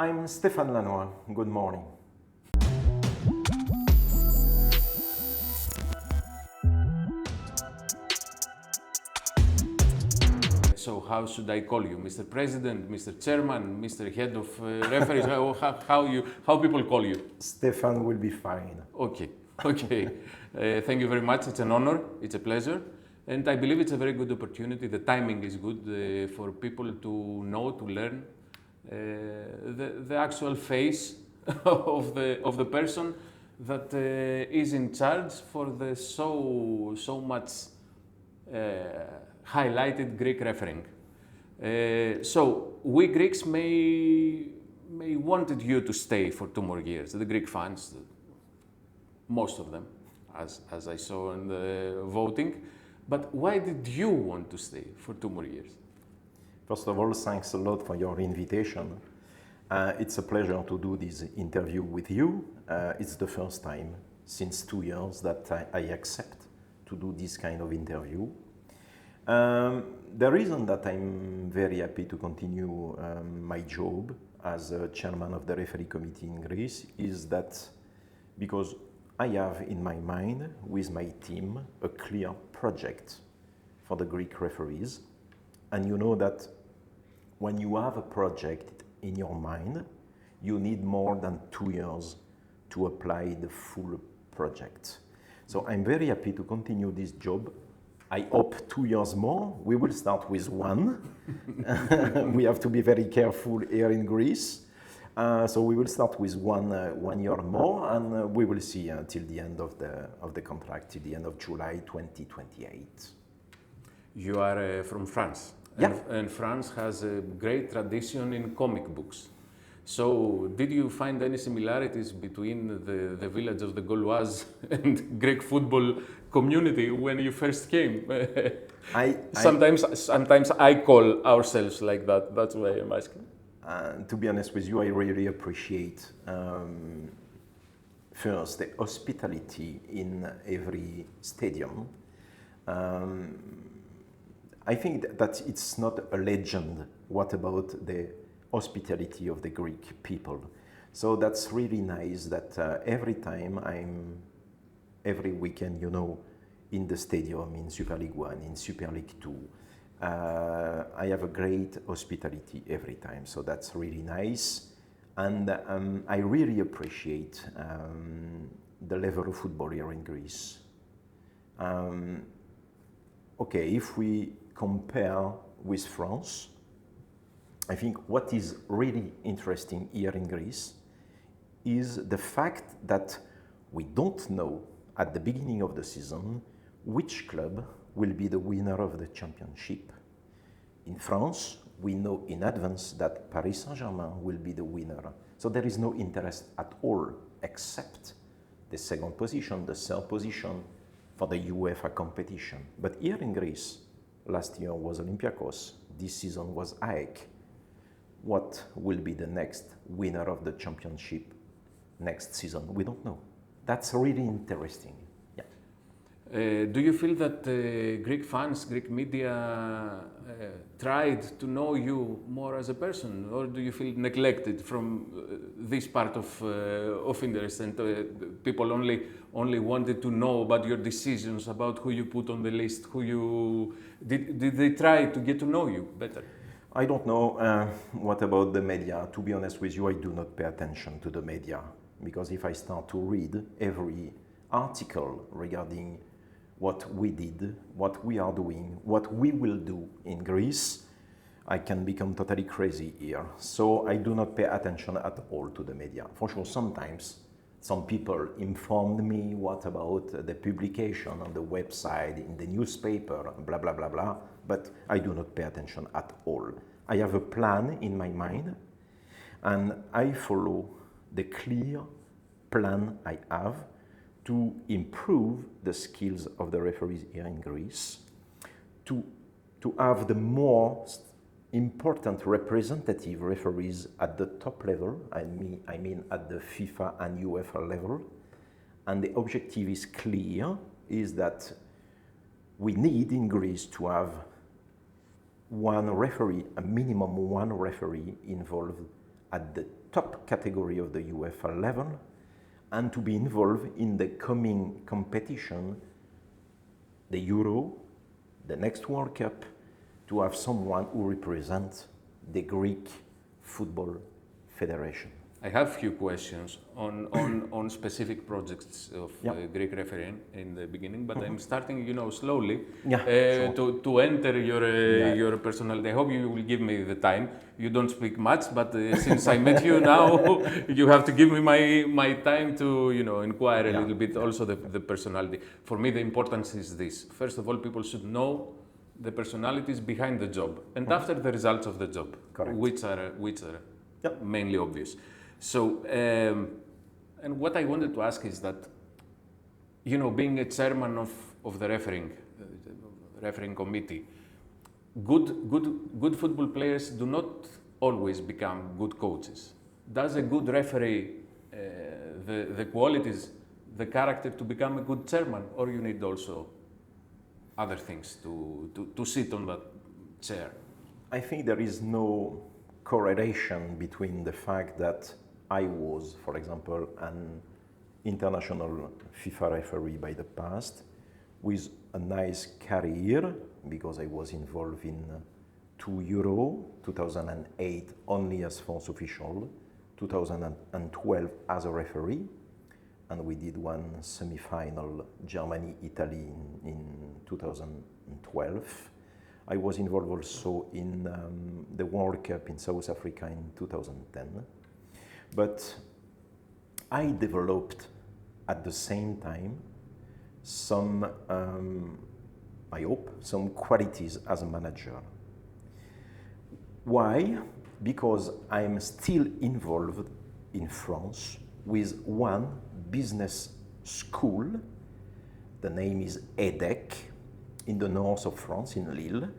I'm Stefán Lanois. Good morning. So how should I call you? Mr. President, Mr. Chairman, Mr. Head of Referees? How people call you? Stefan will be fine. Okay. Thank you very much. It's an honor. It's a pleasure. And I believe it's a very good opportunity. The timing is good for people to know, to learn the actual face of the person that is in charge for the so much highlighted Greek refereeing. So we Greeks may wanted you to stay for 2 more years. The Greek fans, most of them, as I saw in the voting. But why did you want to stay for 2 more years? First of all, thanks a lot for your invitation. It's a pleasure to do this interview with you. It's the first time since 2 years that I accept to do this kind of interview. The reason that I'm very happy to continue my job as a chairman of the referee committee in Greece is that because I have in my mind with my team a clear project for the Greek referees. And you know that when you have a project in your mind, you need more than 2 years to apply the full project. So I'm very happy to continue this job. I hope 2 years more. We will start with 1. We have to be very careful here in Greece. So we will start with 1 year more, and we will see till the end of the contract, till the end of July 2028. You are from France. Yeah. And France has a great tradition in comic books. So did you find any similarities between the village of the Gaulois and Greek football community when you first came? Sometimes I call ourselves like that. That's why I'm asking. To be honest with you, I really appreciate first the hospitality in every stadium. I think that it's not a legend. What about the hospitality of the Greek people? So that's really nice that every time every weekend, in the stadium, in Super League 1, in Super League 2, I have a great hospitality every time. So that's really nice. And I really appreciate the level of football here in Greece. Okay, if we compare with France, I think what is really interesting here in Greece is the fact that we don't know at the beginning of the season which club will be the winner of the championship. In France, we know in advance that Paris Saint-Germain will be the winner. So there is no interest at all except the second position, the third position for the UEFA competition. But here in Greece, last year was Olympiacos, this season was AEK. What will be the next winner of the championship next season? We don't know. That's really interesting. Yeah. Do you feel that Greek fans, Greek media tried to know you more as a person, or do you feel neglected from this part of interest, and people only wanted to know about your decisions, about who you put on the list, did they try to get to know you better? I don't know what about the media. To be honest with you, I do not pay attention to the media, because if I start to read every article regarding what we did, what we are doing, what we will do in Greece, I can become totally crazy here. So I do not pay attention at all to the media. For sure, sometimes some people informed me what about the publication on the website, in the newspaper, blah, blah, blah, blah, but I do not pay attention at all. I have a plan in my mind, and I follow the clear plan I have to improve the skills of the referees here in Greece, to have the most important representative referees at the top level, I mean at the FIFA and UEFA level. And the objective is clear, is that we need in Greece to have one referee, a minimum one referee involved at the top category of the UEFA level and to be involved in the coming competition, the Euro, the next World Cup, to have someone who represents the Greek Football Federation. I have a few questions on specific projects of Greek refereeing in the beginning, but I'm starting, slowly to enter your personality. I hope you will give me the time. You don't speak much, but since I met you now, you have to give me my time to, inquire a little bit also the personality. For me, the importance is this. First of all, people should know the personalities behind the job, and after the results of the job, which are mainly obvious. So, and what I wanted to ask is that, being a chairman of the refereeing committee, good football players do not always become good coaches. Does a good referee, the qualities, the character to become a good chairman, or you need also other things to sit on that chair? I think there is no correlation between the fact that I was, for example, an international FIFA referee by the past with a nice career because I was involved in 2 Euro, 2008 only as France official, 2012 as a referee, and we did one semi-final Germany-Italy in 2012. I was involved also in the World Cup in South Africa in 2010. But I developed at the same time some, I hope, some qualities as a manager. Why? Because I'm still involved in France with one business school. The name is EDEC in the north of France, in Lille.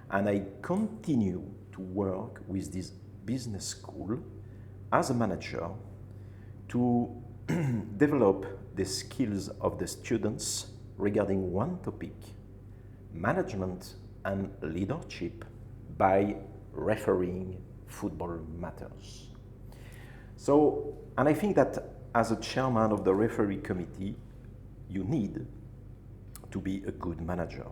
And I continue to work with this business school as a manager to develop the skills of the students regarding one topic, management and leadership by refereeing football matters. So, and I think that as a chairman of the referee committee, you need to be a good manager.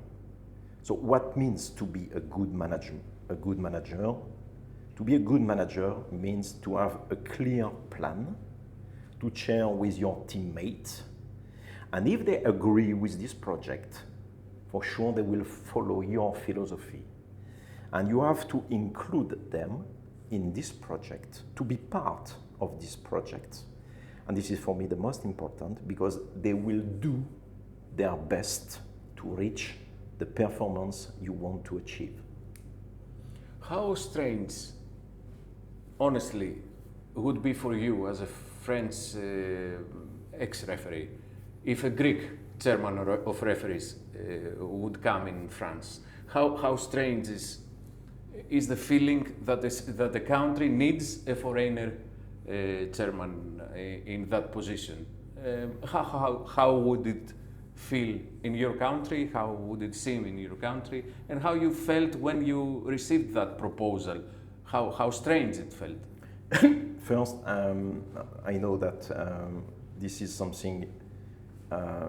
So what means to be a good manager? To be a good manager means to have a clear plan, to share with your teammates, and if they agree with this project, for sure they will follow your philosophy. And you have to include them in this project, to be part of this project. And this is for me the most important because they will do their best to reach the performance you want to achieve. How strange, honestly, would be for you as a French ex-referee if a Greek chairman of referees would come in France? How strange is the feeling that the country needs a foreigner chairman in that position? How would it feel in your country? How would it seem in your country? And how you felt when you received that proposal? How strange it felt? First, I know that this is something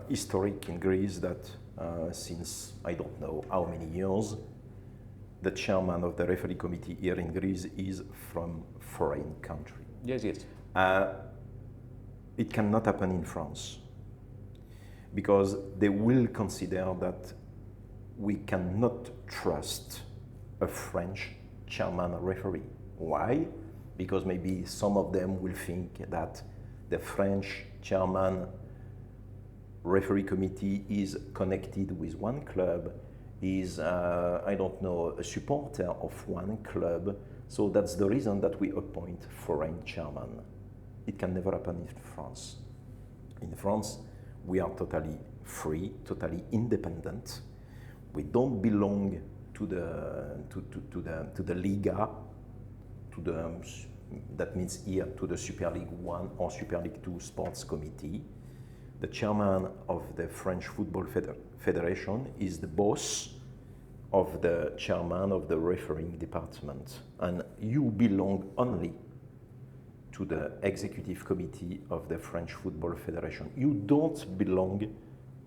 historic in Greece that since I don't know how many years, the chairman of the referee committee here in Greece is from foreign country. Yes. It cannot happen in France because they will consider that we cannot trust a French chairman referee. Why? Because maybe some of them will think that the French chairman referee committee is connected with one club, is, I don't know, a supporter of one club. So that's the reason that we appoint foreign chairman. It can never happen in France. In France, we are totally free, totally independent. We don't belong to the Liga, that means here to the Super League 1 or Super League 2 sports committee. The chairman of the French Football Federation is the boss of the chairman of the refereeing department, and you belong only to the executive committee of the French Football Federation. You don't belong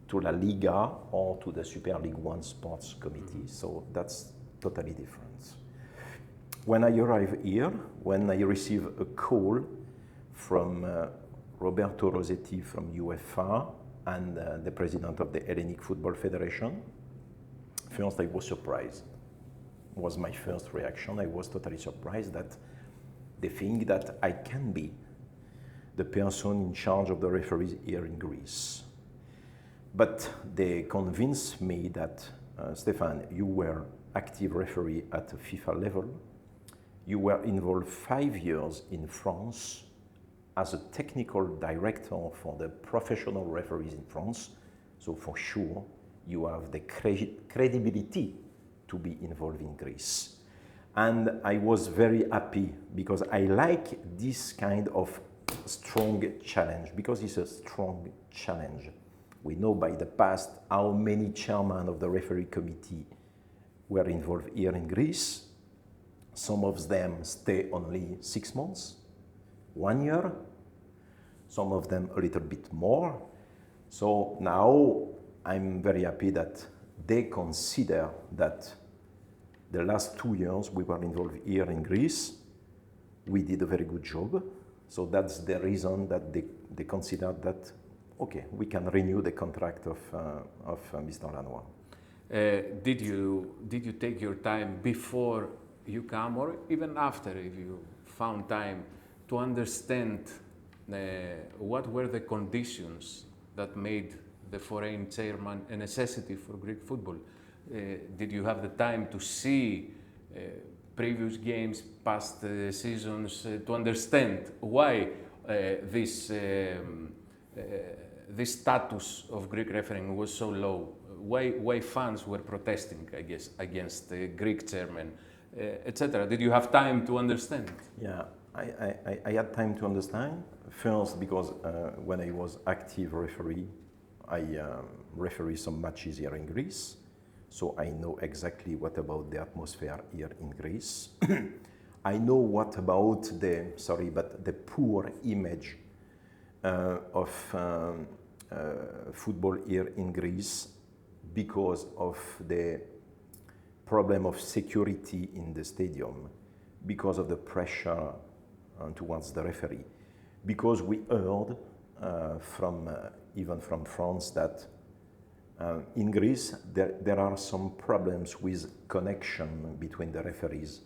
to La Liga or to the Super League One sports committee, so that's totally different. When I arrive here, when I receive a call from Roberto Rossetti from UEFA and the president of the Hellenic Football Federation, first I was surprised. Was my first reaction. I was totally surprised that they think that I can be the person in charge of the referees here in Greece. But they convinced me that, Stefan, you were active referee at the FIFA level. You were involved 5 years in France as a technical director for the professional referees in France. So for sure, you have the credibility to be involved in Greece. And I was very happy because I like this kind of strong challenge, because it's a strong challenge. We know by the past how many chairmen of the referee committee were involved here in Greece. Some of them stay only 6 months, 1 year, some of them a little bit more. So now I'm very happy that they consider that the last 2 years we were involved here in Greece, we did a very good job. So that's the reason that they consider that, okay, we can renew the contract of Mr. Lanois. Did you take your time before you come, or even after, if you found time, to understand what were the conditions that made the foreign chairman a necessity for Greek football? Did you have the time to see previous games, past seasons, to understand why this status of Greek refereeing was so low? Why fans were protesting, I guess, against the Greek chairman, etc.? Did you have time to understand? Yeah, I had time to understand. First, because when I was active referee, I referee some matches here in Greece. So I know exactly what about the atmosphere here in Greece. I know what about the poor image of football here in Greece because of the problem of security in the stadium, because of the pressure towards the referee, because we heard even from France that in Greece, there are some problems with connection between the referees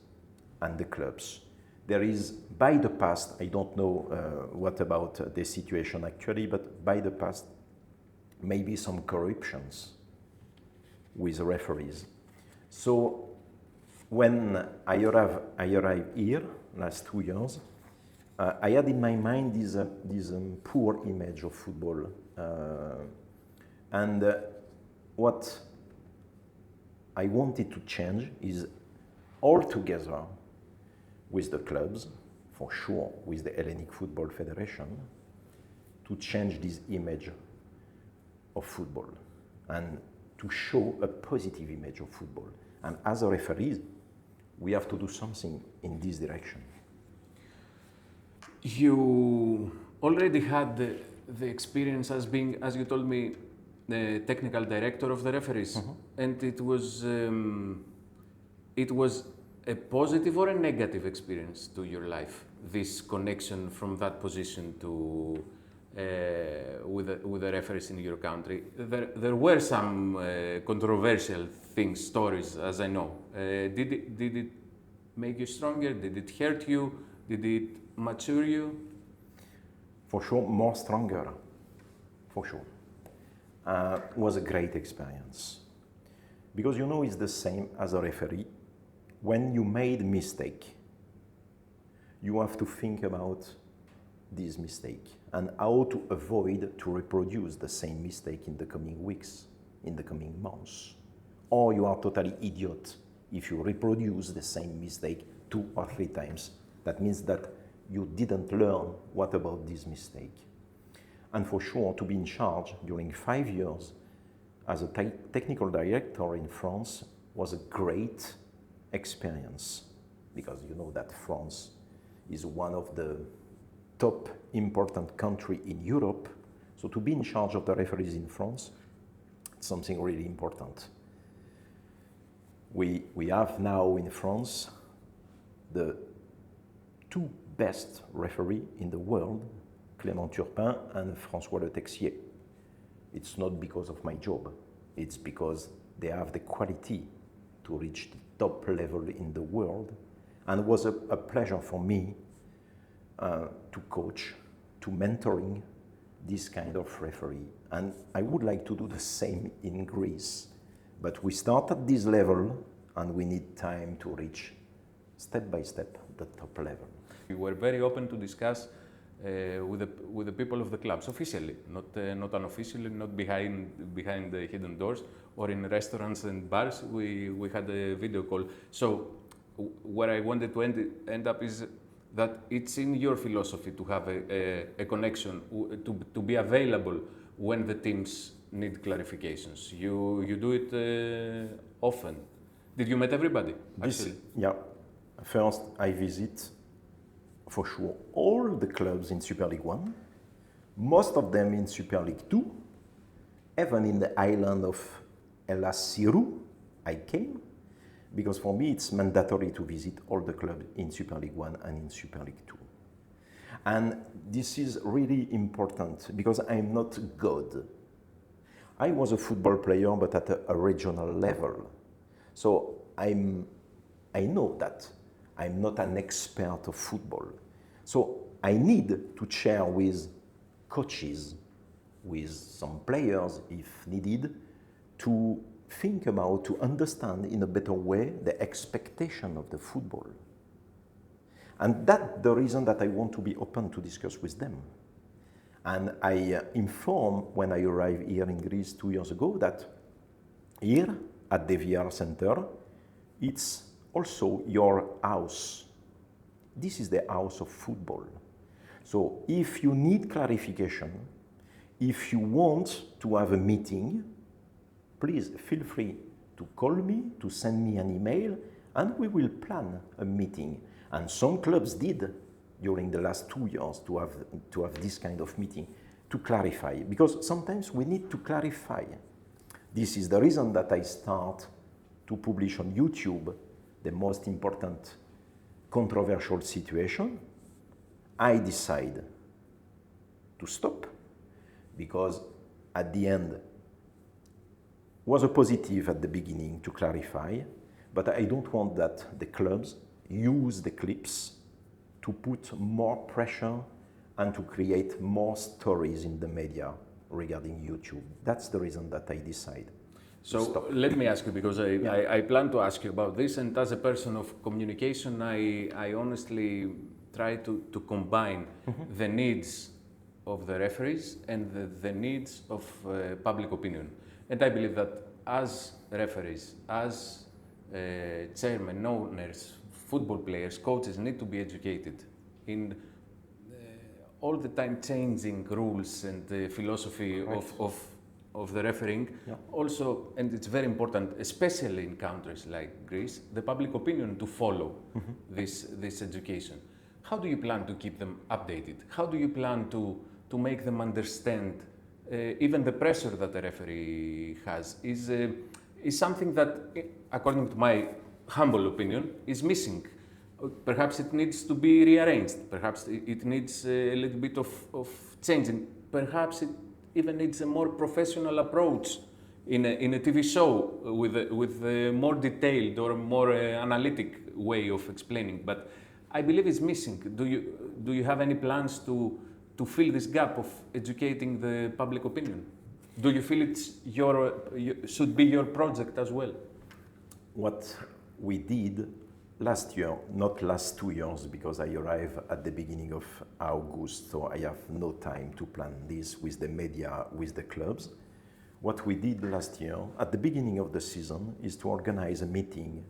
and the clubs. There is, by the past, I don't know what about the situation actually, but by the past, maybe some corruptions with referees. So when I arrived here last 2 years, I had in my mind this poor image of football. What I wanted to change is all together with the clubs, for sure with the Hellenic Football Federation, to change this image of football and to show a positive image of football. And as a referee, we have to do something in this direction. You already had the experience as being, as you told me, the technical director of the referees, and it was a positive or a negative experience to your life, this connection from that position to with the referees in your country. There were some controversial stories, as I know. Did it make you stronger? Did it hurt you? Did it mature you? For sure, more stronger. For sure. Was a great experience. Because you know it's the same as a referee. When you made a mistake, you have to think about this mistake and how to avoid to reproduce the same mistake in the coming weeks, in the coming months. Or you are totally idiot if you reproduce the same mistake 2 or 3 times. That means that you didn't learn what about this mistake. And for sure, to be in charge during 5 years as a technical director in France was a great experience, because you know that France is one of the top important country in Europe. So to be in charge of the referees in France, it's something really important. We have now in France the two best referees in the world, Clément Turpin and François Le Texier. It's not because of my job, it's because they have the quality to reach the top level in the world. And it was a pleasure for me to coach, to mentoring this kind of referee. And I would like to do the same in Greece. But we start at this level and we need time to reach step by step the top level. We were very open to discuss with the people of the clubs, officially, not unofficially, not behind the hidden doors, or in restaurants and bars. We had a video call. So where I wanted to end up is that it's in your philosophy to have a connection, to be available when the teams need clarifications. You do it often. Did you meet everybody, actually? Yeah. First, I visit, for sure, all the clubs in Super League 1, most of them in Super League 2, even in the island of Elasiru, I came, because for me it's mandatory to visit all the clubs in Super League 1 and in Super League 2. And this is really important, because I'm not God. I was a football player, but at a regional level. So I know that I'm not an expert of football. So I need to share with coaches, with some players if needed, to think about, to understand in a better way the expectation of the football. And that's the reason that I want to be open to discuss with them. And I inform when I arrived here in Greece 2 years ago that here at the VR Center, it's also your house. This is the house of football. So if you need clarification, if you want to have a meeting, please feel free to call me, to send me an email, and we will plan a meeting. And some clubs did during the last 2 years to have this kind of meeting to clarify, because sometimes we need to clarify. This is the reason that I start to publish on YouTube the most important controversial situation. I decide to stop, because at the end was a positive at the beginning to clarify, but I don't want that the clubs use the clips to put more pressure and to create more stories in the media regarding YouTube. That's the reason that I decide. So let me ask you, because I plan to ask you about this, and as a person of communication, I honestly try to combine the needs of the referees and the needs of public opinion. And I believe that as referees, as chairmen, owners, football players, coaches need to be educated in all the time changing rules and the philosophy of the refereeing. Yeah. Also, and it's very important, especially in countries like Greece, the public opinion to follow this education. How do you plan to keep them updated? How do you plan to make them understand even the pressure that the referee has is something that, according to my humble opinion, is missing. Perhaps it needs to be rearranged. Perhaps it needs a little bit of changing. Perhaps it even needs a more professional approach in a TV show with a more detailed or more analytic way of explaining. But I believe it's missing. Do you have any plans to fill this gap of educating the public opinion? Do you feel it's should be your project as well? What we did last year, not last 2 years, because I arrived at the beginning of August, so I have no time to plan this with the media, with the clubs. What we did last year, at the beginning of the season, is to organize a meeting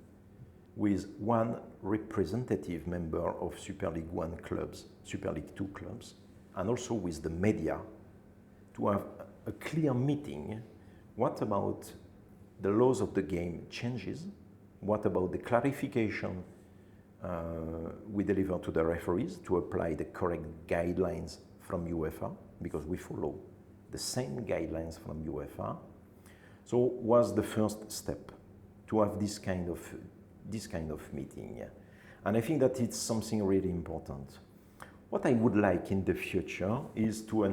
with one representative member of Super League 1 clubs, Super League 2 clubs, and also with the media, to have a clear meeting. What about the laws of the game changes? What about the clarification we deliver to the referees to apply the correct guidelines from UEFA, because we follow the same guidelines from UEFA. So was the first step to have this kind of meeting. And I think that it's something really important. What I would like in the future is to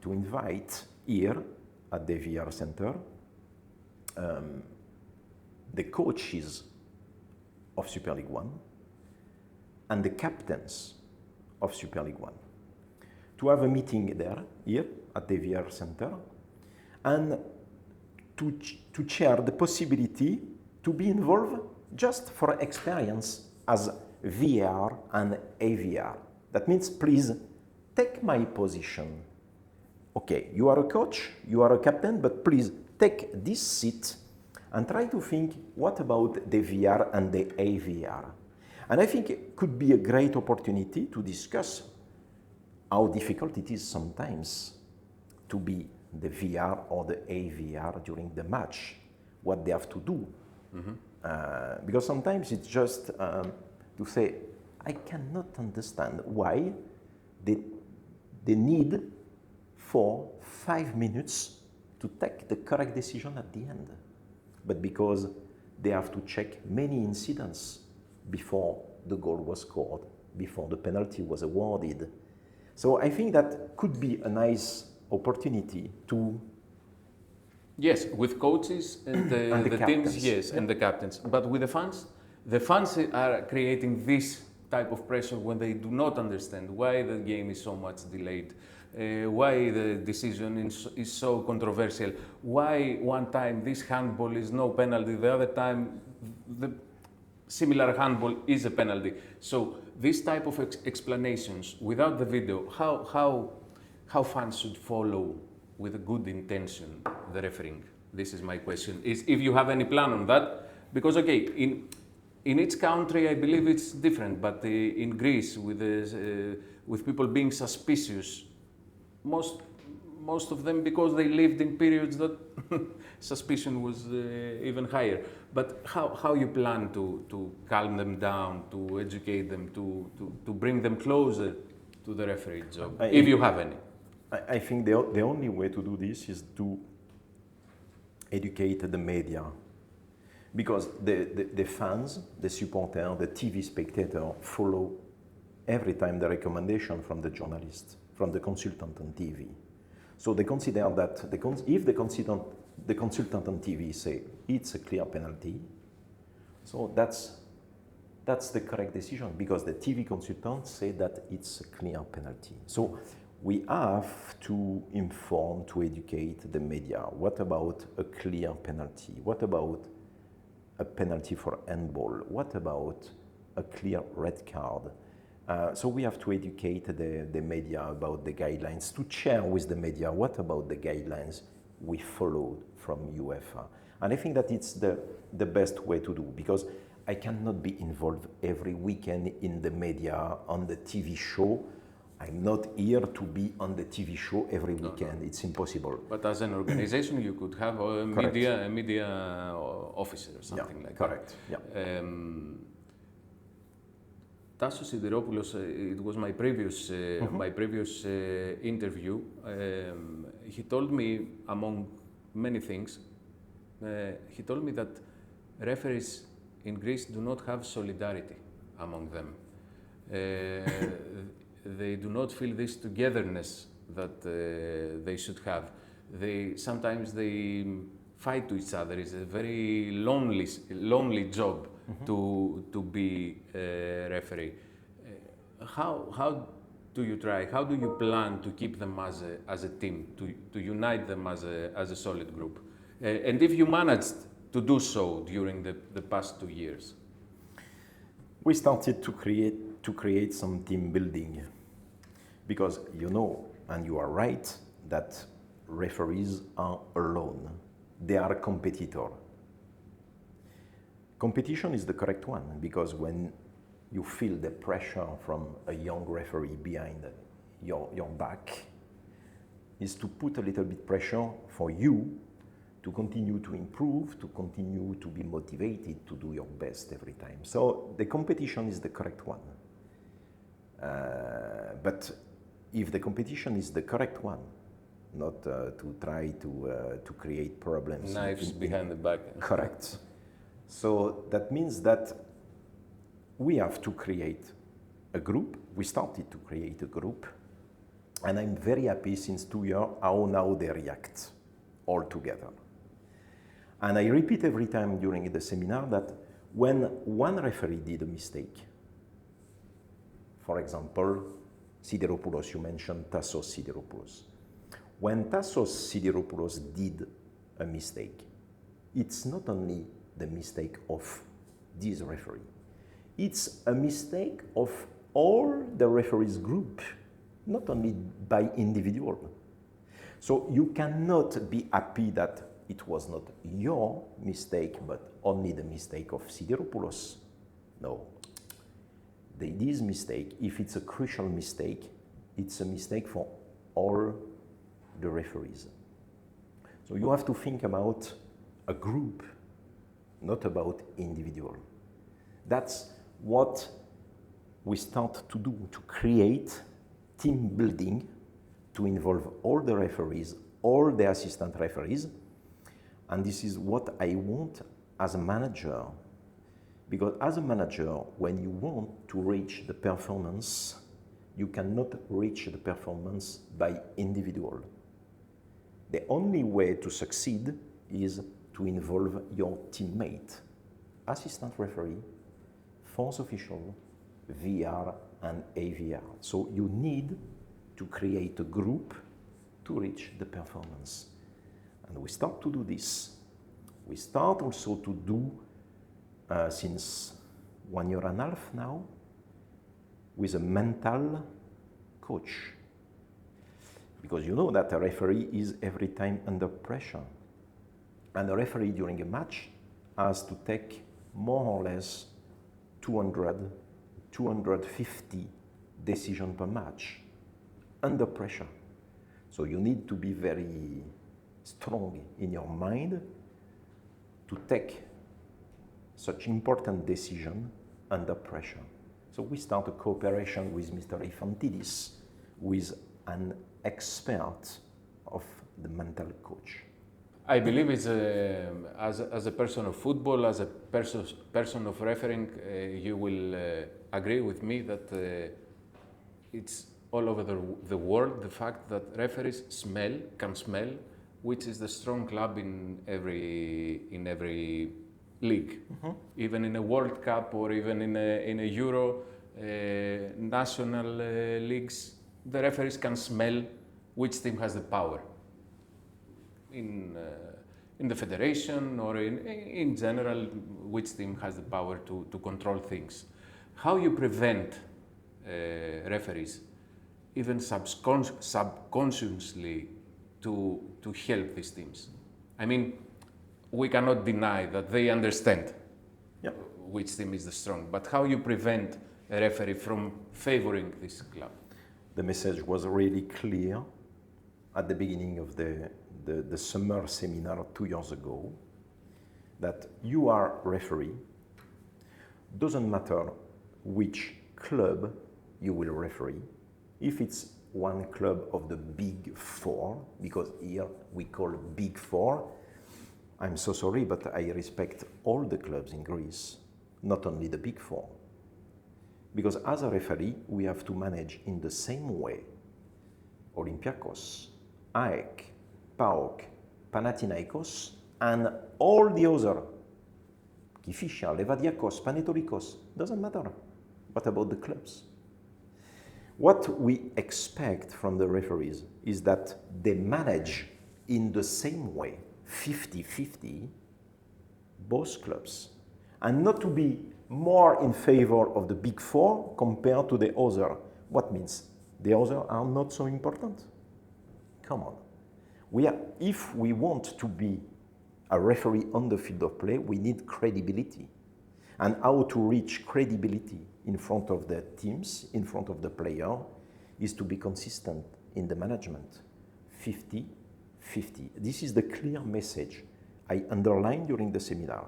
invite here at the VR Center the coaches of Super League One and the captains of Super League One to have a meeting there, here at the VR Center, and to share the possibility to be involved just for experience as VR and AVR. That means, please take my position. Okay, you are a coach, you are a captain, but please take this seat and try to think, what about the VR and the AVR? And I think it could be a great opportunity to discuss how difficult it is sometimes to be the VR or the AVR during the match, what they have to do. Mm-hmm. Because sometimes it's just to say, I cannot understand why they need 4-5 minutes to take the correct decision at the end. But because they have to check many incidents before the goal was scored, before the penalty was awarded. So I think that could be a nice opportunity to... Yes, with coaches and the teams, yes, and the captains. But with the fans are creating this type of pressure when they do not understand why the game is so much delayed, why the decision is so controversial, why one time this handball is no penalty, the other time the similar handball is a penalty. So this type of explanations without the video, how fans should follow with a good intention the refereeing? This is my question. Is if you have any plan on that, because okay, in each country I believe it's different, but in Greece with people being suspicious, most of them because they lived in periods that suspicion was even higher. But how you plan to calm them down, to educate them, to bring them closer to the referee job, if you have any? I think the only way to do this is to educate the media, because the fans, the supporters, the TV spectator follow every time the recommendation from the journalist, from the consultant on TV. So they consider that if the consultant on TV say it's a clear penalty, so that's the correct decision, because the TV consultants say that it's a clear penalty. So we have to inform, to educate the media. What about a clear penalty? What about a penalty for handball? What about a clear red card? So we have to educate the media about the guidelines, to share with the media what about the guidelines we followed from UEFA. And I think that it's the best way to do, because I cannot be involved every weekend in the media, on the TV show. I'm not here to be on the TV show every weekend. No. It's impossible. But as an organization, you could have a media officer or something like correct. that. Yeah. Tassos Sideropoulos, it was my previous interview. He told me, among many things, he told me that referees in Greece do not have solidarity among them. They do not feel this togetherness that they should have. Sometimes they fight to each other. It's a very lonely job to be a referee. How do you try? How do you plan to keep them as a team, to unite them as a solid group? And if you managed to do so during the past 2 years? We started to create some team building, because you know, and you are right, that referees are alone. They are a competitor. Competition is the correct one, because when you feel the pressure from a young referee behind your back, is to put a little bit pressure for you to continue to improve, to continue to be motivated to do your best every time. So the competition is the correct one. But if the competition is the correct one, not to try to create problems. Knives behind the back. Correct. So that means that we have to create a group. We started to create a group, and I'm very happy since 2 years how now they react all together. And I repeat every time during the seminar that when one referee did a mistake, for example, Sideropoulos, you mentioned Tassos Sideropoulos. When Tassos Sideropoulos did a mistake, it's not only the mistake of this referee, it's a mistake of all the referees group, not only by individual. So you cannot be happy that it was not your mistake, but only the mistake of Sideropoulos. No. This mistake, if it's a crucial mistake, it's a mistake for all the referees. So you have to think about a group, not about individual. That's what we start to do, to create team building, to involve all the referees, all the assistant referees. And this is what I want as a manager. Because as a manager, when you want to reach the performance, you cannot reach the performance by individual. The only way to succeed is to involve your teammate, assistant referee, fourth official, VR and AVR. So you need to create a group to reach the performance. And we start to do this. We start also to do since 1 year and a half now, with a mental coach. Because you know that a referee is every time under pressure. And a referee during a match has to take more or less 200, 250 decisions per match under pressure. So you need to be very strong in your mind to take such important decision under pressure. So we start a cooperation with Mr. Ifantidis, who is an expert of the mental coach. I believe it's as a person of football, as a person of refereeing, you will agree with me that it's all over the world, the fact that referees can smell which is the strong club in every league. Mm-hmm. Even in a World Cup or even in a Euro, national leagues, the referees can smell which team has the power. In the federation or in general, which team has the power to control things. How you prevent referees, even subconsciously, to help these teams? I mean, we cannot deny that they understand which team is the strong, but how you prevent a referee from favoring this club? The message was really clear at the beginning of the summer seminar 2 years ago, that you are referee, doesn't matter which club you will referee, if it's one club of the big four, because here we call big four, I'm so sorry, but I respect all the clubs in Greece, not only the big four. Because as a referee, we have to manage in the same way Olympiakos, AEK, PAOK, Panathinaikos, and all the other, Kifisha, Levadiakos, Panetolikos, doesn't matter. What about the clubs? What we expect from the referees is that they manage in the same way, 50-50, both clubs, and not to be more in favor of the big four compared to the other. What means? The other are not so important. Come on. If we want to be a referee on the field of play, we need credibility. And how to reach credibility in front of the teams, in front of the player, is to be consistent in the management. 50-50. This is the clear message I underlined during the seminar,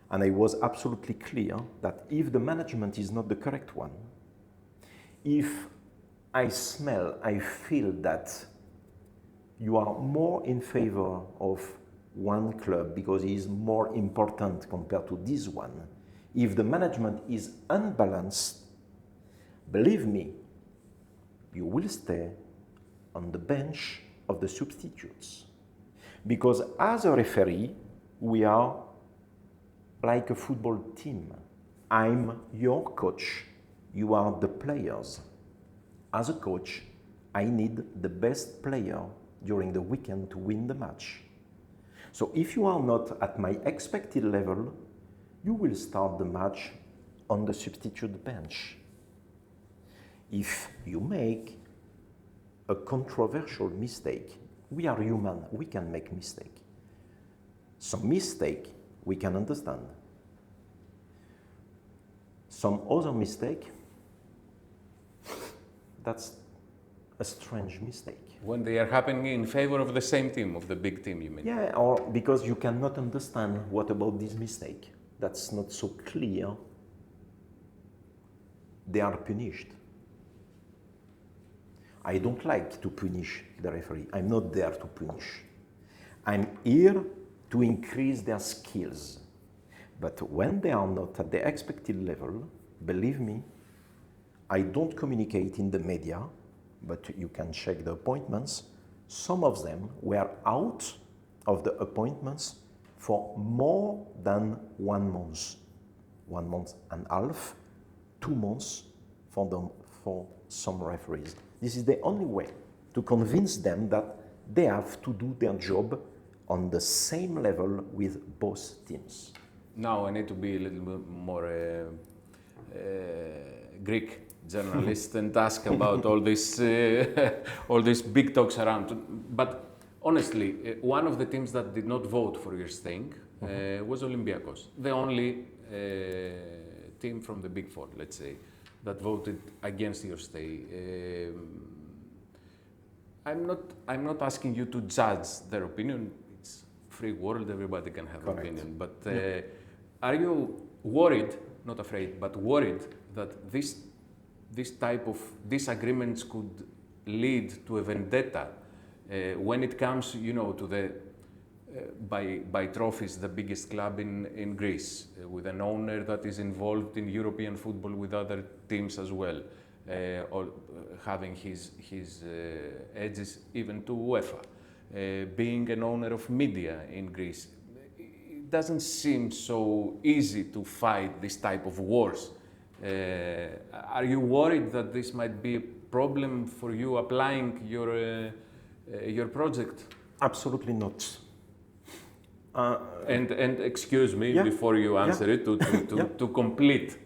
and I was absolutely clear that if the management is not the correct one, if I feel that you are more in favor of one club because it is more important compared to this one, if the management is unbalanced, believe me, you will stay on the bench of the substitutes. Because as a referee, we are like a football team. I'm your coach, you are the players. As a coach, I need the best player during the weekend to win the match. So if you are not at my expected level, you will start the match on the substitute bench. If you make a controversial mistake, we are human, we can make mistake. Some mistake we can understand. Some other mistake, that's a strange mistake. When they are happening in favor of the same team, of the big team, you mean? Yeah, or because you cannot understand what about this mistake. That's not so clear. They are punished. I don't like to punish the referee. I'm not there to punish. I'm here to increase their skills. But when they are not at the expected level, believe me, I don't communicate in the media, but you can check the appointments. Some of them were out of the appointments for more than 1 month. 1 month and a half, 2 months for some referees. This is the only way to convince them that they have to do their job on the same level with both teams. Now I need to be a little bit more Greek journalist and ask about all these big talks around. But honestly, one of the teams that did not vote for your staying was Olympiacos, the only team from the Big Four, let's say, that voted against your stay. I'm not asking you to judge their opinion. It's free world, everybody can have an opinion. But are you worried, not afraid, but worried that this type of disagreements could lead to a vendetta when it comes, to the by trophies, the biggest club in Greece, with an owner that is involved in European football with other teams as well, or having his edges even to UEFA, being an owner of mídia in Greece. It doesn't seem so easy to fight this type of wars. Are you worried that this might be a problem for you applying your project? Absolutely not. And excuse me, before you answer it, to complete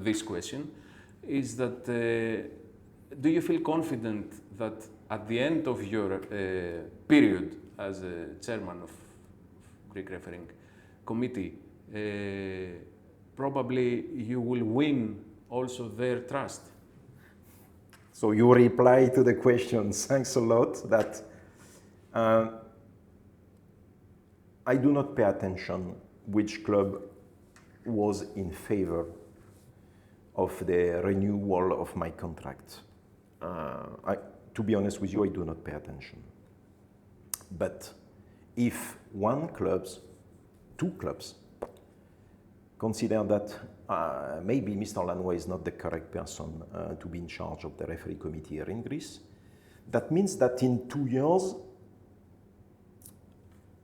this question, is that do you feel confident that at the end of your period as a chairman of Greek refereeing committee, probably you will win also their trust? So you reply to the question, thanks a lot, that I do not pay attention which club was in favor of the renewal of my contract. To be honest with you, I do not pay attention. But if two clubs, consider that maybe Mr. Lanois is not the correct person to be in charge of the referee committee here in Greece, that means that in 2 years,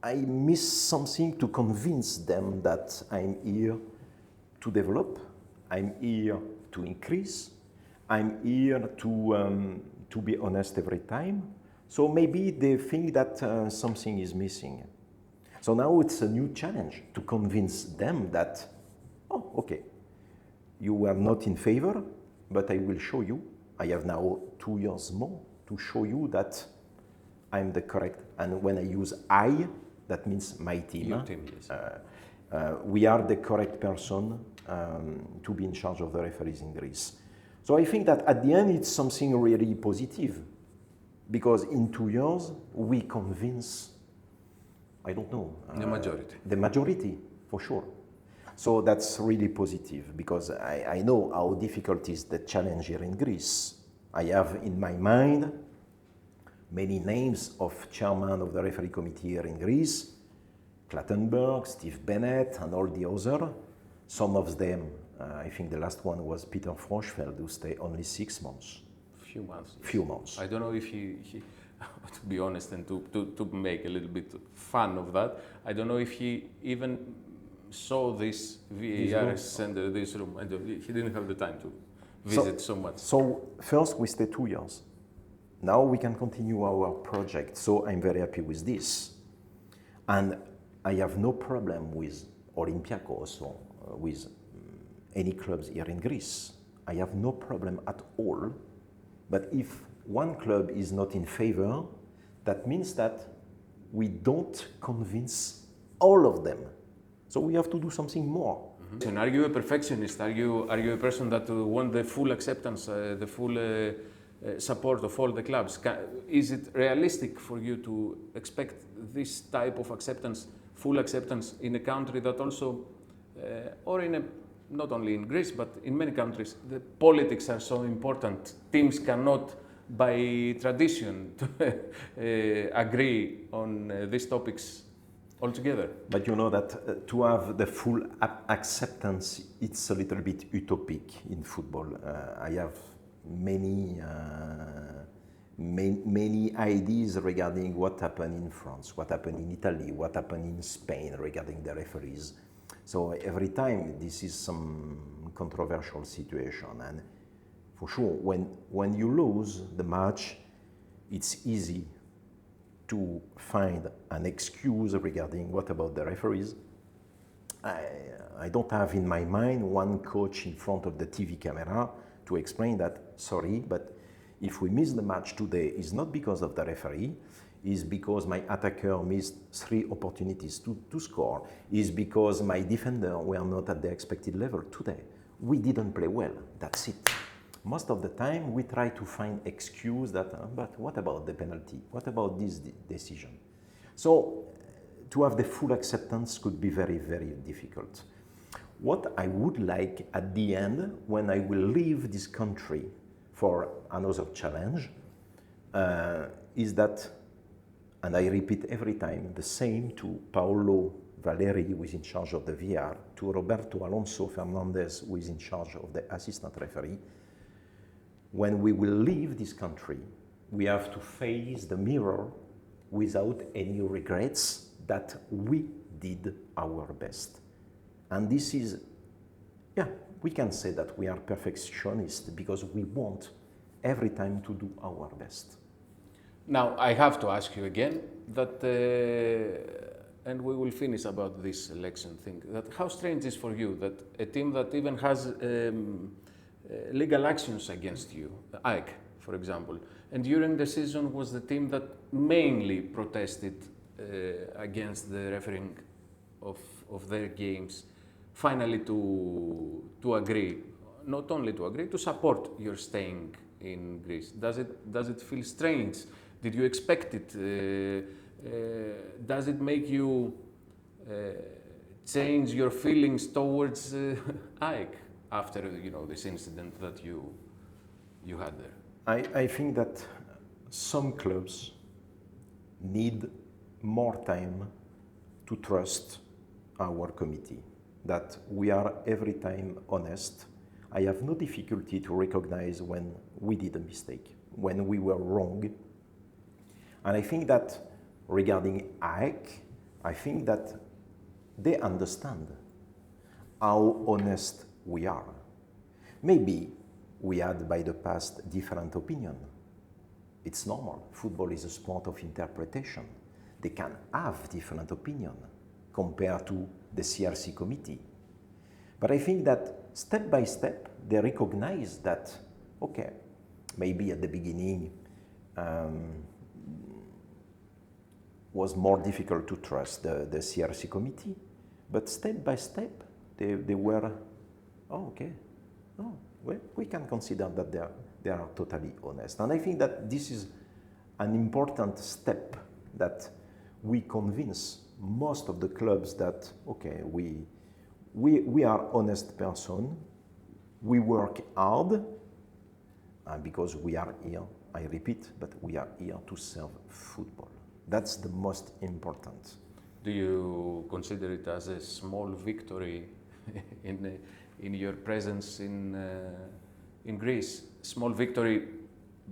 I miss something to convince them that I'm here to develop, I'm here to increase, I'm here to be honest every time. So maybe they think that something is missing. So now it's a new challenge to convince them that, oh, okay, you were not in favor, but I will show you. I have now 2 years more to show you that I'm the correct. And when I use I, that means my team. Your team, yes. We are the correct person to be in charge of the referees in Greece. So I think that at the end it's something really positive, because in 2 years we convince I don't know. The majority. The majority, for sure. So that's really positive because I know how difficult is the challenge here in Greece. I have in my mind many names of chairman of the referee committee here in Greece, Clattenburg, Steve Bennett, and all the other. Some of them, I think the last one was Peter Froschfeld, who stayed only 6 months. Few months. Yes. Few months. I don't know if he to be honest and to make a little bit fun of that, I don't know if he even saw this VAR center, this room. He didn't have the time to visit so much. So first we stay 2 years. Now we can continue our project. So I'm very happy with this. And I have no problem with Olympiacos or with any clubs here in Greece. I have no problem at all. But if one club is not in favor, that means that we don't convince all of them. So we have to do something more. Mm-hmm. And are you a perfectionist? Are you a person that want the full acceptance, the full support of all the clubs? Is it realistic for you to expect this type of acceptance, full acceptance, in a country that also, or in a, not only in Greece, but in many countries, the politics are so important. Teams cannot, by tradition, agree on these topics altogether. But you know that to have the full acceptance, it's a little bit utopic in football. I have many ideas regarding what happened in France, what happened in Italy, what happened in Spain regarding the referees. So every time this is some controversial situation, and for sure when you lose the match, it's easy to find an excuse regarding what about the referees. I don't have in my mind one coach in front of the TV camera to explain that, sorry, but if we miss the match today, it's not because of the referee, it's because my attacker missed 3 opportunities to score, it's because my defender were not at the expected level today. We didn't play well, that's it. Most of the time we try to find excuse that, but what about the penalty? What about this decision? So to have the full acceptance could be very, very difficult. What I would like at the end, when I will leave this country for another challenge, is that, and I repeat every time, the same to Paolo Valeri, who is in charge of the VR, to Roberto Alonso Fernandez, who is in charge of the assistant referee. When we will leave this country, we have to face the mirror without any regrets that we did our best. And this is, yeah, we can say that we are perfectionists because we want every time to do our best. Now, I have to ask you again that, and we will finish about this election thing, that how strange is for you that a team that even has legal actions against you, AEK, for example, and during the season was the team that mainly protested against the refereeing of their games, finally to agree, not only to agree, to support your staying in Greece. Does it feel strange? Did you expect it? Does it make you change your feelings towards AEK after this incident that you had there? I think that some clubs need more time to trust our committee, that we are every time honest. I have no difficulty to recognize when we did a mistake, when we were wrong. And I think that regarding AEK, I think that they understand how honest we are. Maybe we had by the past different opinion. It's normal. Football is a sport of interpretation. They can have different opinion compared to the CRC committee. But I think that step by step, they recognize that, okay, maybe at the beginning was more difficult to trust the CRC committee, but step by step, they were, oh, okay, oh, well, we can consider that they are totally honest. And I think that this is an important step that we convince most of the clubs that, okay, we are honest person, we work hard, because we are here, I repeat, but we are here to serve football. That's the most important. Do you consider it as a small victory in your presence in Greece? Small victory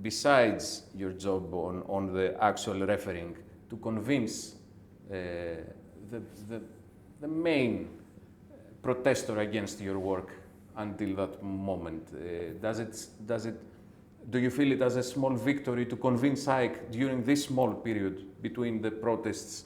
besides your job on the actual refereeing, to convince the main protester against your work until that moment. Do you feel it as a small victory to convince AEK during this small period between the protests,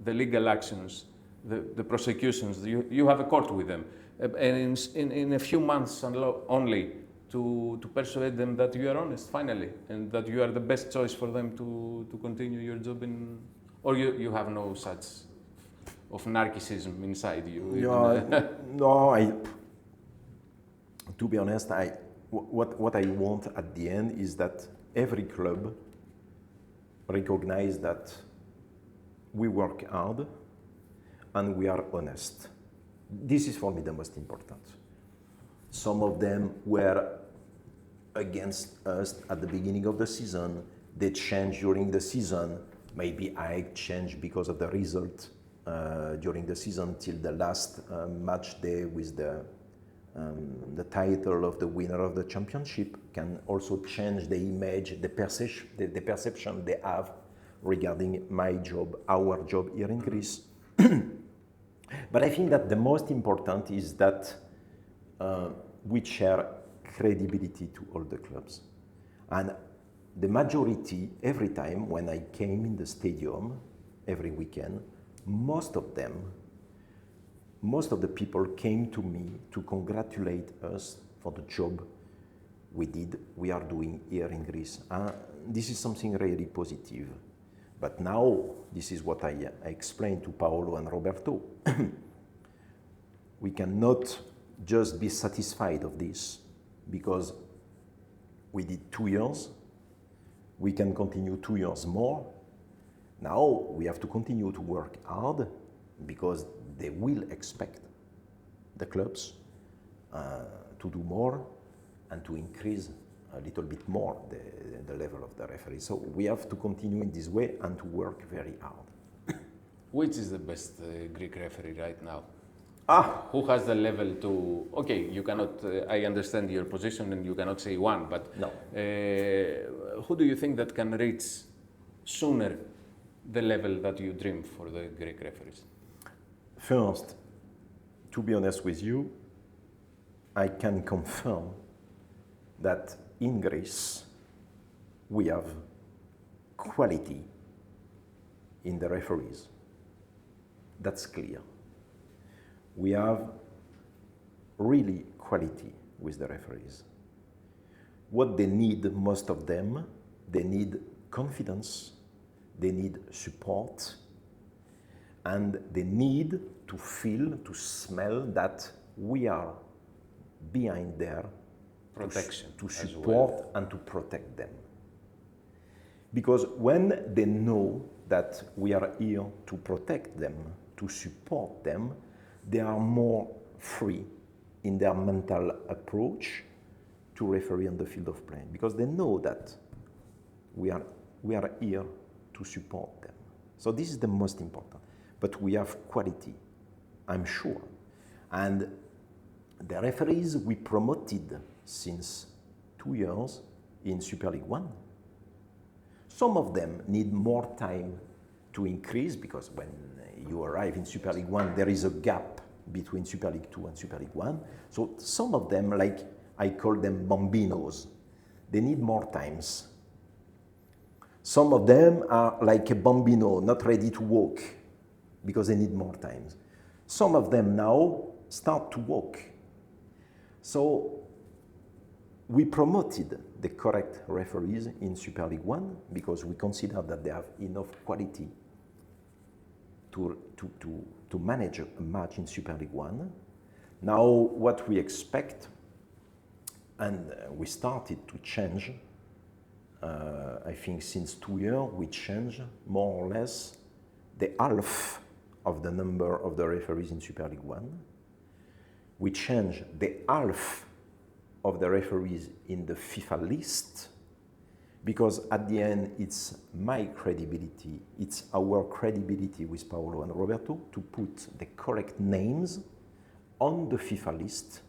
the legal actions, the prosecutions? You have a court with them, and in a few months only to persuade them that you are honest finally, and that you are the best choice for them to continue your job in, or you have no such of narcissism inside you? No, to be honest, what I want at the end is that every club recognize that we work hard and we are honest. This is for me the most important. Some of them were against us at the beginning of the season. They changed during the season. Maybe I changed because of the result during the season till the last match day with the title of the winner of the championship can also change the image, the perception they have regarding my job, our job here in Greece. But I think that the most important is that we share credibility to all the clubs. And the majority, every time when I came in the stadium, every weekend, most of the people came to me to congratulate us for the job we are doing here in Greece. This is something really positive. But now, this is what I explained to Paolo and Roberto. We cannot just be satisfied of this, because we did 2 years, we can continue 2 years more. Now we have to continue to work hard, because they will expect the clubs to do more and to increase a little bit more the level of the referee. So we have to continue in this way and to work very hard. Which is the best Greek referee right now? Who has the level to... Okay, you cannot... I understand your position and you cannot say one, but... No. Who do you think that can reach sooner the level that you dream for the Greek referees? First, to be honest with you, I can confirm that in Greece we have quality in the referees. That's clear. We have really quality with the referees. What they need, most of them, they need confidence, they need support, and they need to feel, to smell that we are behind there protection to support and to protect them. Because when they know that we are here to protect them, to support them, they are more free in their mental approach to referee on the field of play, because they know that we are here to support them. So this is the most important. But we have quality, I'm sure. And the referees we promoted since 2 years in Super League 1. Some of them need more time to increase, because when you arrive in Super League 1, there is a gap between Super League 2 and Super League 1. So some of them, like I call them bambinos, they need more times. Some of them are like a bambino, not ready to walk, because they need more times. Some of them now start to walk. So we promoted the correct referees in Super League 1 because we consider that they have enough quality to manage a match in Super League 1. Now what we expect, and we started to change, I think since 2 years we changed more or less the half of the number of the referees in Super League 1. We changed the half of the referees in the FIFA list, because at the end it's my credibility, it's our credibility with Paolo and Roberto to put the correct names on the FIFA list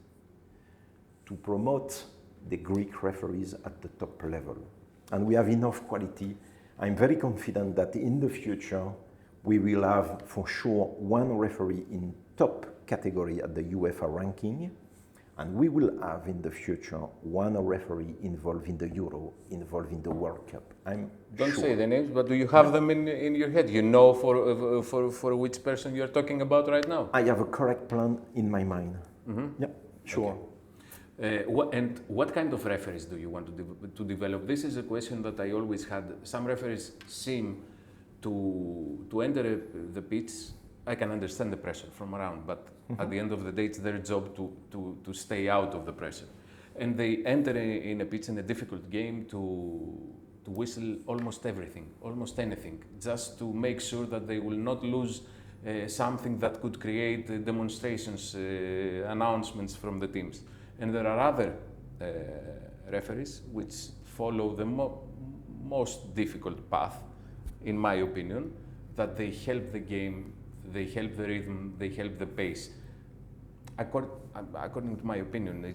to promote the Greek referees at the top level. And we have enough quality. I'm very confident that in the future we will have for sure one referee in top category at the UEFA ranking, and we will have in the future one referee involved in the Euro, involved in the World Cup. Don't say the names, but do you have them in your head? You know for which person you're talking about right now? I have a correct plan in my mind. Mm-hmm. Yeah, sure. Okay. What kind of referees do you want to develop? This is a question that I always had. Some referees seem to enter the pitch. I can understand the pressure from around, but at the end of the day, it's their job to stay out of the pressure. And they enter in a pitch, in a difficult game, to whistle almost everything, almost anything, just to make sure that they will not lose something that could create demonstrations, announcements from the teams. And there are other referees which follow the most difficult path, in my opinion, that they help the game, they help the rhythm, they help the pace. According to my opinion,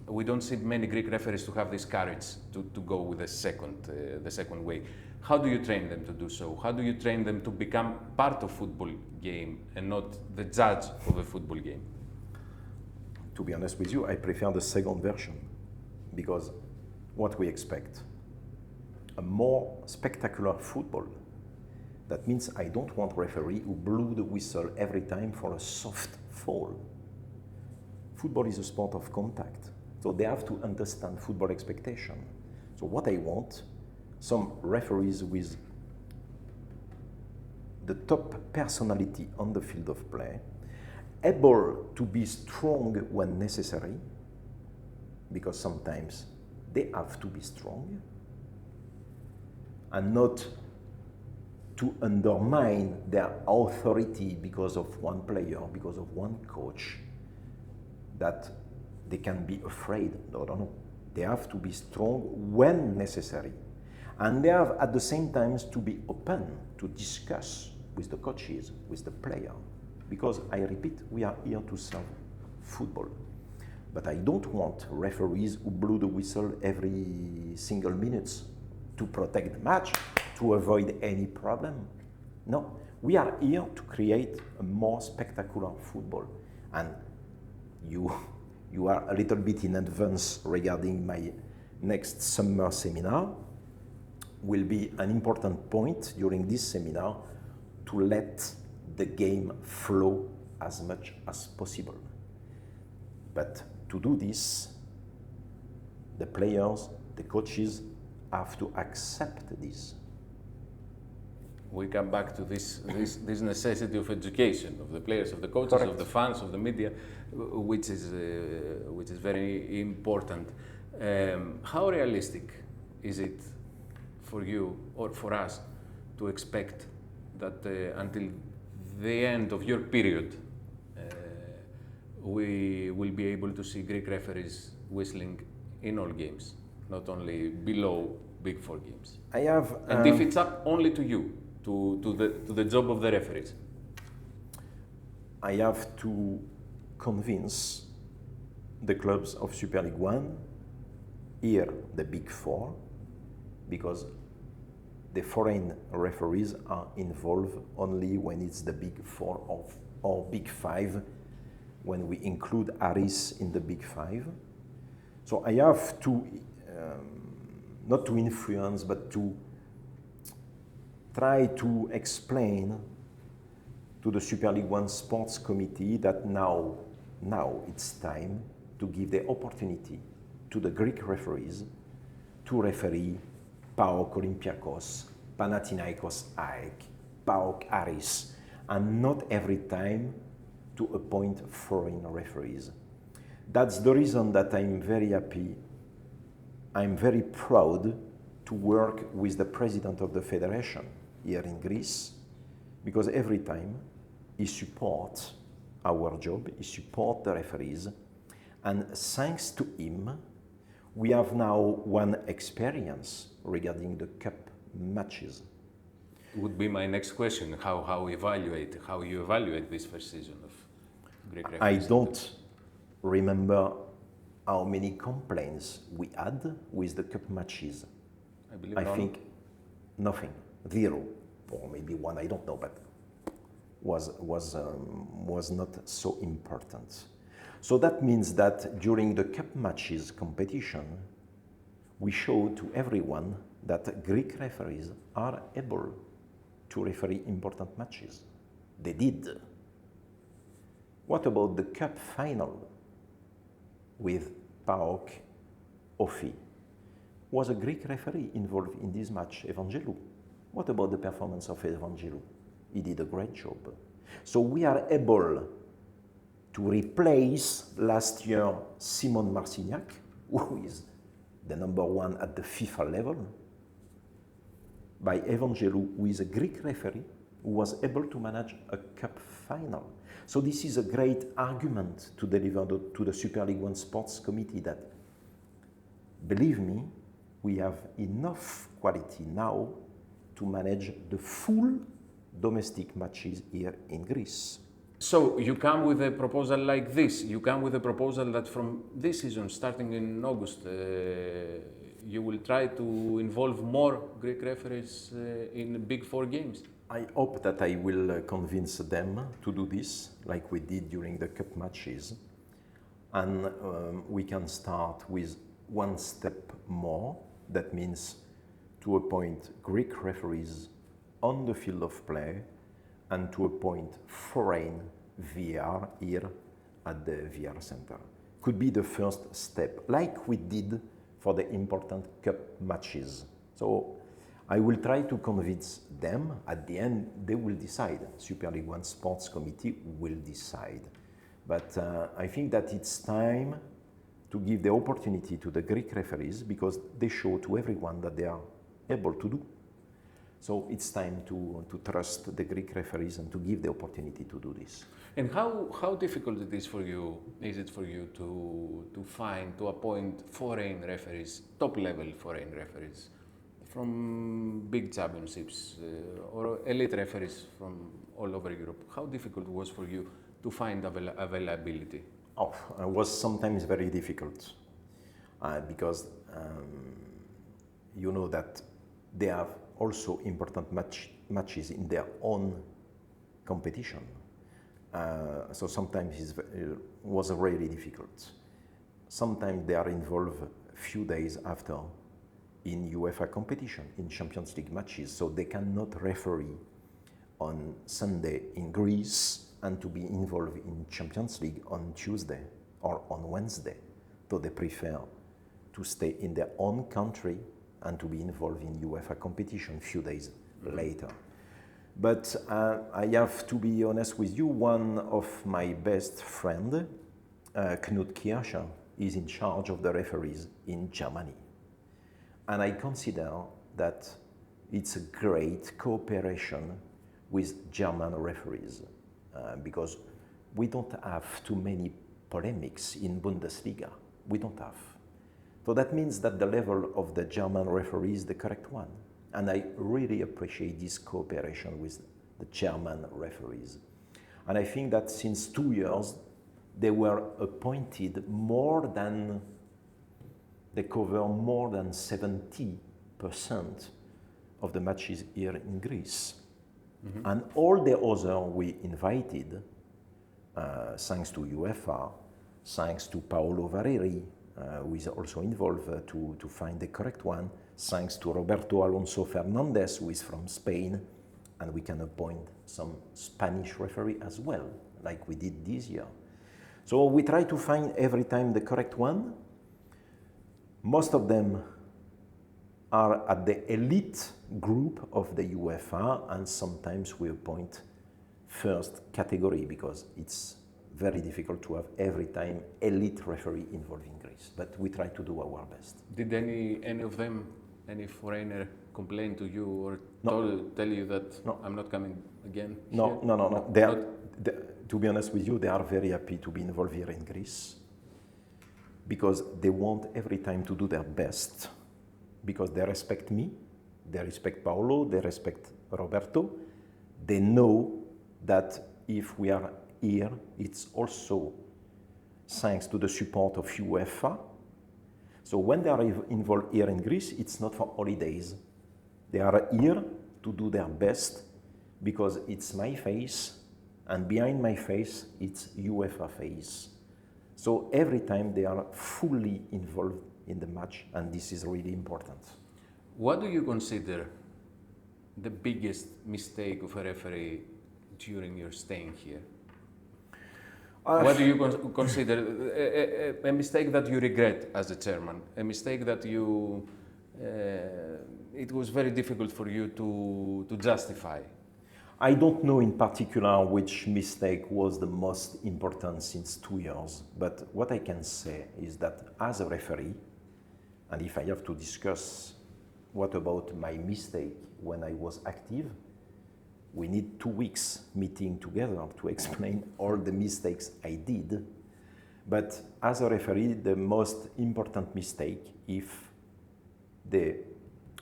we don't see many Greek referees to have this courage to go with the second way. How do you train them to do so? How do you train them to become part of football game and not the judge of a football game? To be honest with you, I prefer the second version, because what we expect, a more spectacular football. That means I don't want referee who blew the whistle every time for a soft foul. Football is a sport of contact, so they have to understand football expectation. So what I want, some referees with the top personality on the field of play, able to be strong when necessary, because sometimes they have to be strong, and not to undermine their authority because of one player, because of one coach, that they can be afraid. No. They have to be strong when necessary. And they have at the same time to be open to discuss with the coaches, with the player. Because I repeat, we are here to serve football. But I don't want referees who blow the whistle every single minute to protect the match, to avoid any problem. No, we are here to create a more spectacular football. And you are a little bit in advance regarding my next summer seminar. Will be an important point during this seminar to let the game flow as much as possible. But to do this, the players, the coaches have to accept this. We come back to this necessity of education of the players, of the coaches, Correct. of the fans, of the media, which is very important. How realistic is it for you or for us to expect that until the end of your period, we will be able to see Greek referees whistling in all games, not only below Big Four games? I have, and if it's up only to you, to the job of the referees? I have to convince the clubs of Super League 1, here the Big Four, because the foreign referees are involved only when it's the Big Four or Big Five, when we include Aris in the Big Five. So I have to, not to influence, but to try to explain to the Super League 1 Sports Committee that now it's time to give the opportunity to the Greek referees to referee PAOK Olympiakos, Panathinaikos AEK, PAOK Aris, and not every time to appoint foreign referees. That's the reason that I'm very happy, I'm very proud to work with the president of the federation here in Greece, because every time he supports our job, he supports the referees, and thanks to him, we have now one experience regarding the cup matches. Would be my next question, how you evaluate this first season of Greek referees? I don't remember how many complaints we had with the cup matches. I think nothing, 0, or maybe 1, I don't know, but was not so important. So that means that during the cup matches competition, we showed to everyone that Greek referees are able to referee important matches. They did. What about the cup final with PAOK Ofi? Was a Greek referee involved in this match, Evangelou? What about the performance of Evangelou? He did a great job. So we are able to replace last year Simon Marcignac, who is the number 1 at the FIFA level, by Evangelou, who is a Greek referee who was able to manage a cup final. So this is a great argument to deliver to the Super League One Sports Committee that, believe me, we have enough quality now to manage the full domestic matches here in Greece. So you come with a proposal like this. You come with a proposal that from this season, starting in August, you will try to involve more Greek referees in Big Four games. I hope that I will convince them to do this, like we did during the cup matches. And we can start with one step more. That means to appoint Greek referees on the field of play and to appoint foreign VR here at the VR center. Could be the first step, like we did for the important cup matches. So I will try to convince them. At the end, they will decide. Super League One Sports Committee will decide. But I think that it's time to give the opportunity to the Greek referees because they show to everyone that they are able to do. So it's time to trust the Greek referees and to give the opportunity to do this. And how difficult it is for you? Is it for you to appoint foreign referees, top-level foreign referees from big championships or elite referees from all over Europe? How difficult it was for you to find availability? Oh, it was sometimes very difficult because you know that they have also important matches in their own competition. So sometimes it was really difficult. Sometimes they are involved a few days after in UEFA competition, in Champions League matches, so they cannot referee on Sunday in Greece and to be involved in Champions League on Tuesday or on Wednesday. So they prefer to stay in their own country and to be involved in UEFA competition a few days later. But I have to be honest with you, one of my best friends, Knut Kircher, is in charge of the referees in Germany. And I consider that it's a great cooperation with German referees because we don't have too many polemics in Bundesliga. We don't have. So that means that the level of the German referee is the correct one. And I really appreciate this cooperation with the German referees. And I think that since 2 years, they were appointed they cover more than 70% of the matches here in Greece. Mm-hmm. And all the other we invited, thanks to UEFA, thanks to Paolo Vareri, who is also involved to find the correct one, thanks to Roberto Alonso Fernandez, who is from Spain, and we can appoint some Spanish referee as well, like we did this year. So we try to find every time the correct one. Most of them are at the elite group of the UEFA, and sometimes we appoint first category because it's very difficult to have every time elite referee involved in Greece. But we try to do our best. Did any of them, any foreigner, complain to you or No. tell you that No. I'm not coming again? No, here? no. To be honest with you, they are very happy to be involved here in Greece because they want every time to do their best because they respect me, they respect Paolo, they respect Roberto. They know that if we are here, it's also thanks to the support of UEFA. So when they are involved here in Greece, it's not for holidays. They are here to do their best because it's my face, and behind my face, it's UEFA face. So every time they are fully involved in the match, and this is really important. What do you consider the biggest mistake of a referee during your staying here? What do you consider a mistake that you regret as a chairman? A mistake that you it was very difficult for you to justify? I don't know in particular which mistake was the most important since 2 years, but what I can say is that as a referee, and if I have to discuss what about my mistake when I was active, we need 2 weeks meeting together to explain all the mistakes I did. But as a referee, the most important mistake if the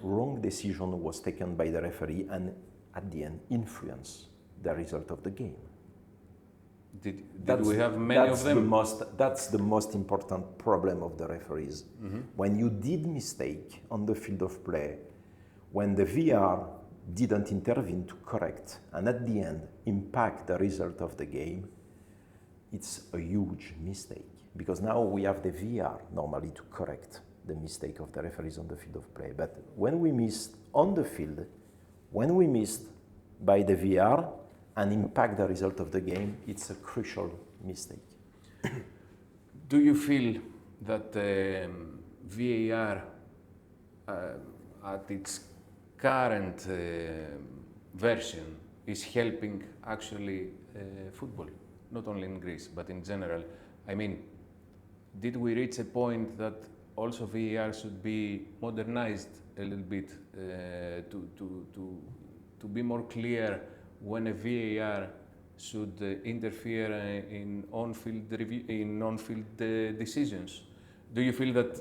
wrong decision was taken by the referee and at the end influence the result of the game. Did we have many of them? That's the most important problem of the referees. Mm-hmm. When you did mistake on the field of play, when the VR didn't intervene to correct and at the end impact the result of the game, it's a huge mistake because now we have the VR normally to correct the mistake of the referees on the field of play. But when we missed on the field, when we missed by the VR and impact the result of the game, it's a crucial mistake. Do you feel that VAR at its current version is helping actually football, not only in Greece, but in general? I mean, did we reach a point that also VAR should be modernized a little bit to be more clear when a VAR should interfere in on-field decisions? Do you feel that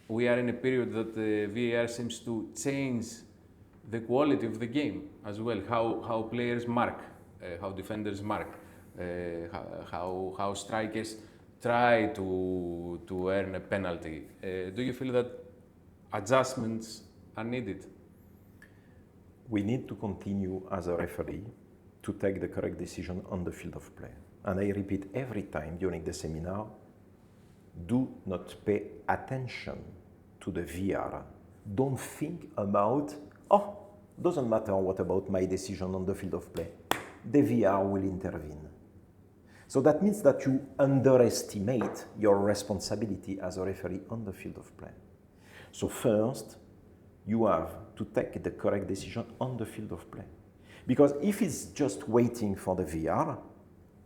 we are in a period that the VAR seems to change the quality of the game as well? How players mark, how defenders mark, how strikers try to earn a penalty. Do you feel that adjustments are needed? We need to continue as a referee to take the correct decision on the field of play. And I repeat every time during the seminar, do not pay attention to the VR. Don't think about, doesn't matter what about my decision on the field of play. The VR will intervene. So that means that you underestimate your responsibility as a referee on the field of play. So first, you have to take the correct decision on the field of play. Because if it's just waiting for the VR,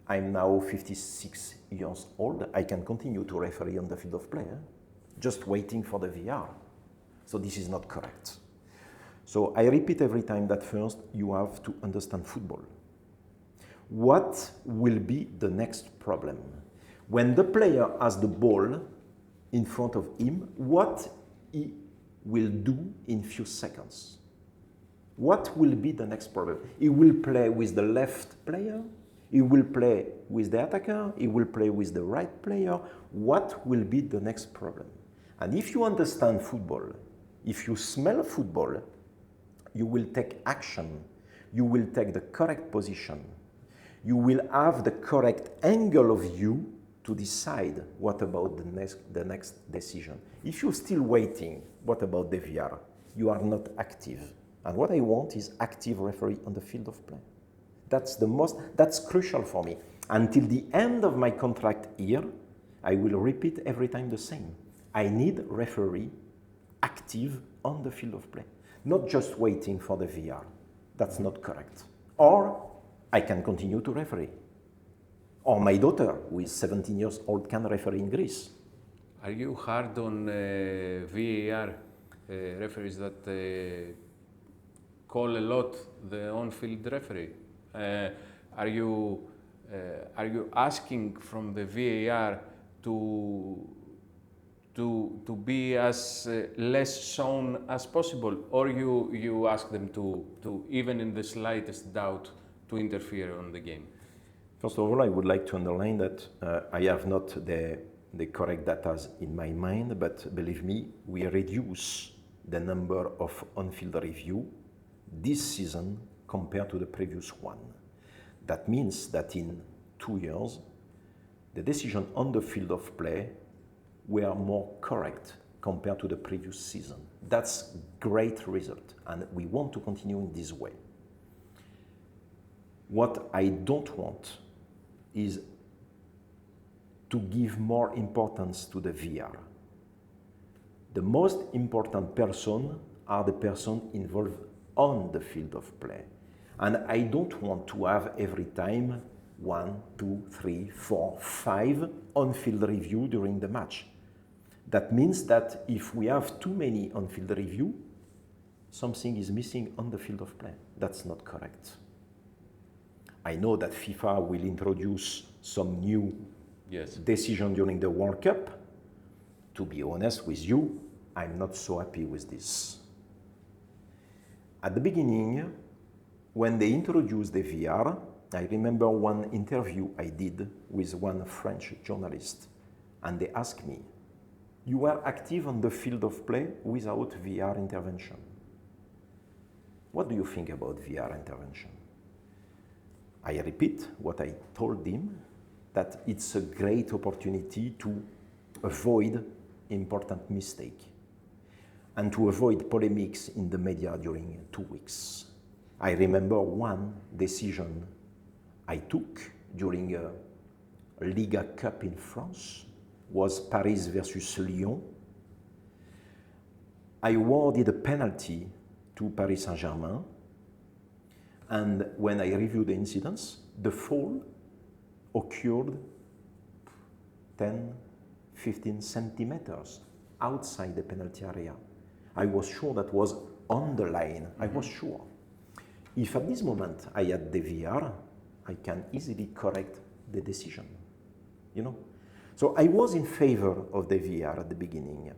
I'm now 56 years old, I can continue to referee on the field of play, just waiting for the VR. So this is not correct. So I repeat every time that first, you have to understand football. What will be the next problem? When the player has the ball in front of him, what he will do in few seconds? What will be the next problem? He will play with the left player, he will play with the attacker, he will play with the right player. What will be the next problem? And if you understand football, if you smell football, you will take action, you will take the correct position, you will have the correct angle of view to decide what about the next decision. If you're still waiting, what about the VR? You are not active. And what I want is active referee on the field of play. That's crucial for me. Until the end of my contract here, I will repeat every time the same. I need referee active on the field of play, not just waiting for the VR. That's not correct. Or I can continue to referee. Or my daughter, who is 17 years old, can referee in Greece. Are you hard on VAR referees that call a lot the on-field referee. Are you asking from the VAR to be as less shown as possible, or you ask them to even in the slightest doubt to interfere on the game? First of all, I would like to underline that I have not the correct data in my mind, but believe me, we reduce the number of on-field review this season compared to the previous one. That means that in 2 years, the decision on the field of play were more correct compared to the previous season. That's great result, and we want to continue in this way. What I don't want is to give more importance to the VR. The most important person are the person involved on the field of play. And I don't want to have every time 1, 2, 3, 4, 5 on-field review during the match. That means that if we have too many on-field review, something is missing on the field of play. That's not correct. I know that FIFA will introduce some new decision during the World Cup. To be honest with you, I'm not so happy with this. At the beginning, when they introduced the VR, I remember one interview I did with one French journalist, and they asked me, "You were active on the field of play without VR intervention. What do you think about VR intervention?" I repeat what I told him, that it's a great opportunity to avoid important mistake and to avoid polemics in the media during 2 weeks. I remember one decision I took during a Liga Cup in France, was Paris versus Lyon. I awarded a penalty to Paris Saint-Germain, and when I reviewed the incidents, the foul occurred 10, 15 centimeters outside the penalty area. I was sure that was on the line. I was sure. If at this moment I had the VR, I can easily correct the decision, you know? So I was in favor of the VR at the beginning.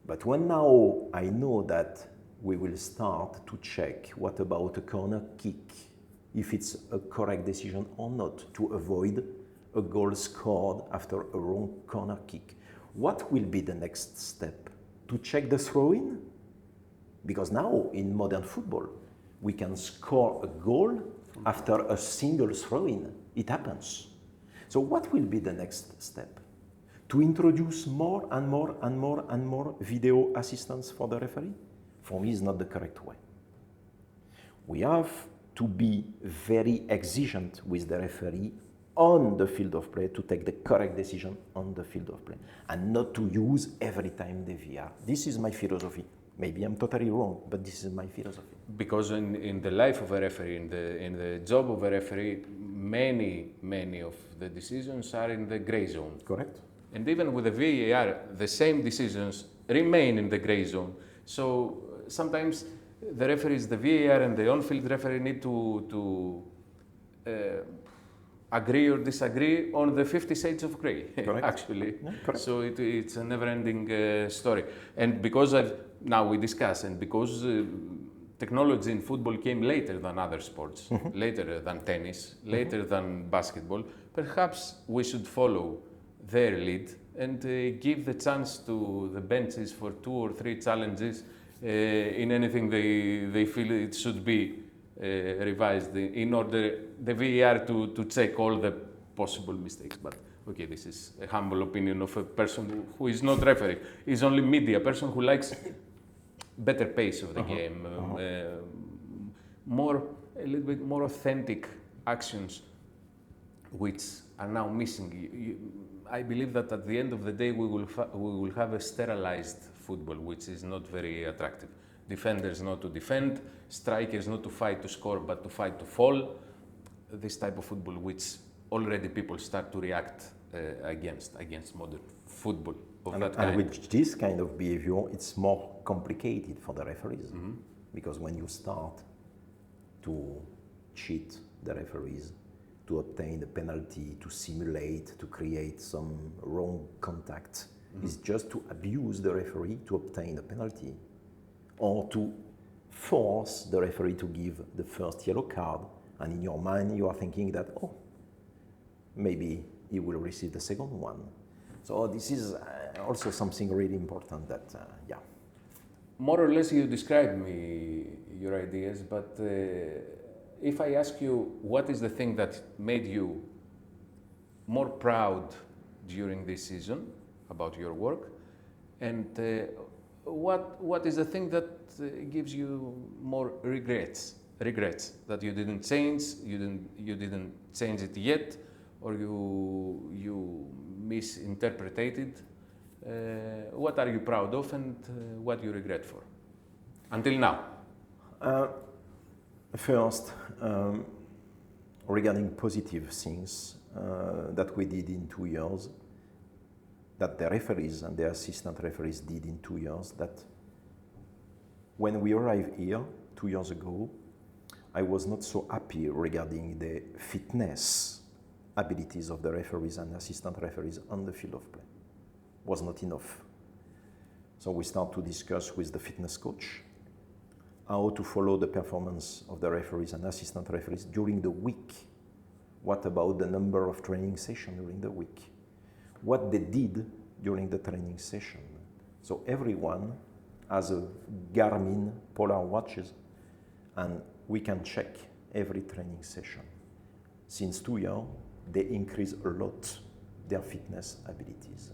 But when now I know that we will start to check what about a corner kick, if it's a correct decision or not, to avoid a goal scored after a wrong corner kick. What will be the next step? To check the throw-in? Because now in modern football, we can score a goal after a single throw-in. It happens. So what will be the next step? To introduce more and more and more and more video assistance for the referee? For me, is not the correct way. We have to be very exigent with the referee on the field of play to take the correct decision on the field of play and not to use every time the VR. This is my philosophy. Maybe I'm totally wrong, but this is my philosophy. Because in the life of a referee, in the job of a referee, many of the decisions are in the gray zone. Correct. And even with the VAR, the same decisions remain in the gray zone. So sometimes the referees, the VAR and the on-field referee need to agree or disagree on the 50 Shades of Grey, actually. Yeah, correct. So it's a never-ending story. And because now we discuss, and because technology in football came later than other sports, later than tennis, later than basketball, perhaps we should follow their lead and give the chance to the benches for 2 or 3 challenges in anything they feel it should be revised in order the VAR to check all the possible mistakes. But okay, this is a humble opinion of a person who is not referee, is only media, a person who likes better pace of the game, a little bit more authentic actions, which are now missing. I believe that at the end of the day we will have a sterilized football, which is not very attractive. Defenders not to defend, strikers not to fight to score, but to fight to fall. This type of football, which already people start to react against modern football. of that and kind. with this kind of behavior, it's more complicated for the referees, because when you start to cheat the referees, to obtain a penalty, to simulate, to create some wrong contact, is just to abuse the referee to obtain a penalty, or to force the referee to give the first yellow card, and in your mind you are thinking that, oh, maybe he will receive the second one. So this is also something really important that, yeah. More or less you described me your ideas, but if I ask you what is the thing that made you more proud during this season about your work, and what is the thing that gives you more regrets that you didn't change, you didn't change it yet, or you misinterpreted? What are you proud of, and what you regret for until now? First, regarding positive things that we did in 2 years, that the referees and the assistant referees did in 2 years, that when we arrived here 2 years ago, I was not so happy regarding the fitness abilities of the referees and assistant referees on the field of play. Was not enough. So we start to discuss with the fitness coach how to follow the performance of the referees and assistant referees during the week. What about the number of training sessions during the week? What they did during the training session. So everyone has a Garmin Polar watches, and we can check every training session. Since 2 years, they increase a lot their fitness abilities.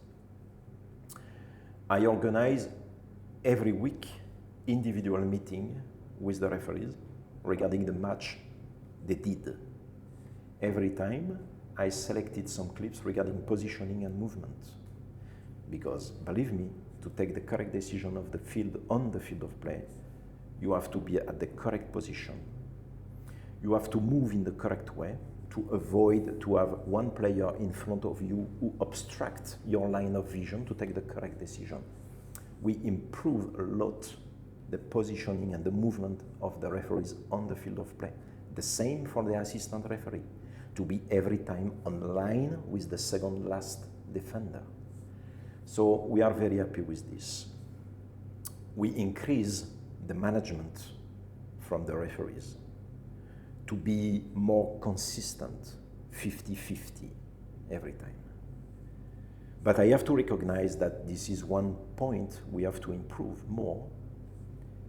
I organize every week individual meeting with the referees regarding the match they did. Every time I selected some clips regarding positioning and movement, because believe me, to take the correct decision of the field on the field of play, you have to be at the correct position. You have to move in the correct way to avoid to have one player in front of you who obstructs your line of vision to take the correct decision. We improve a lot the positioning and the movement of the referees on the field of play. The same for the assistant referee, to be every time on line with the second last defender. So we are very happy with this. We increase the management from the referees to be more consistent, 50-50 every time. But I have to recognize that this is one point we have to improve more,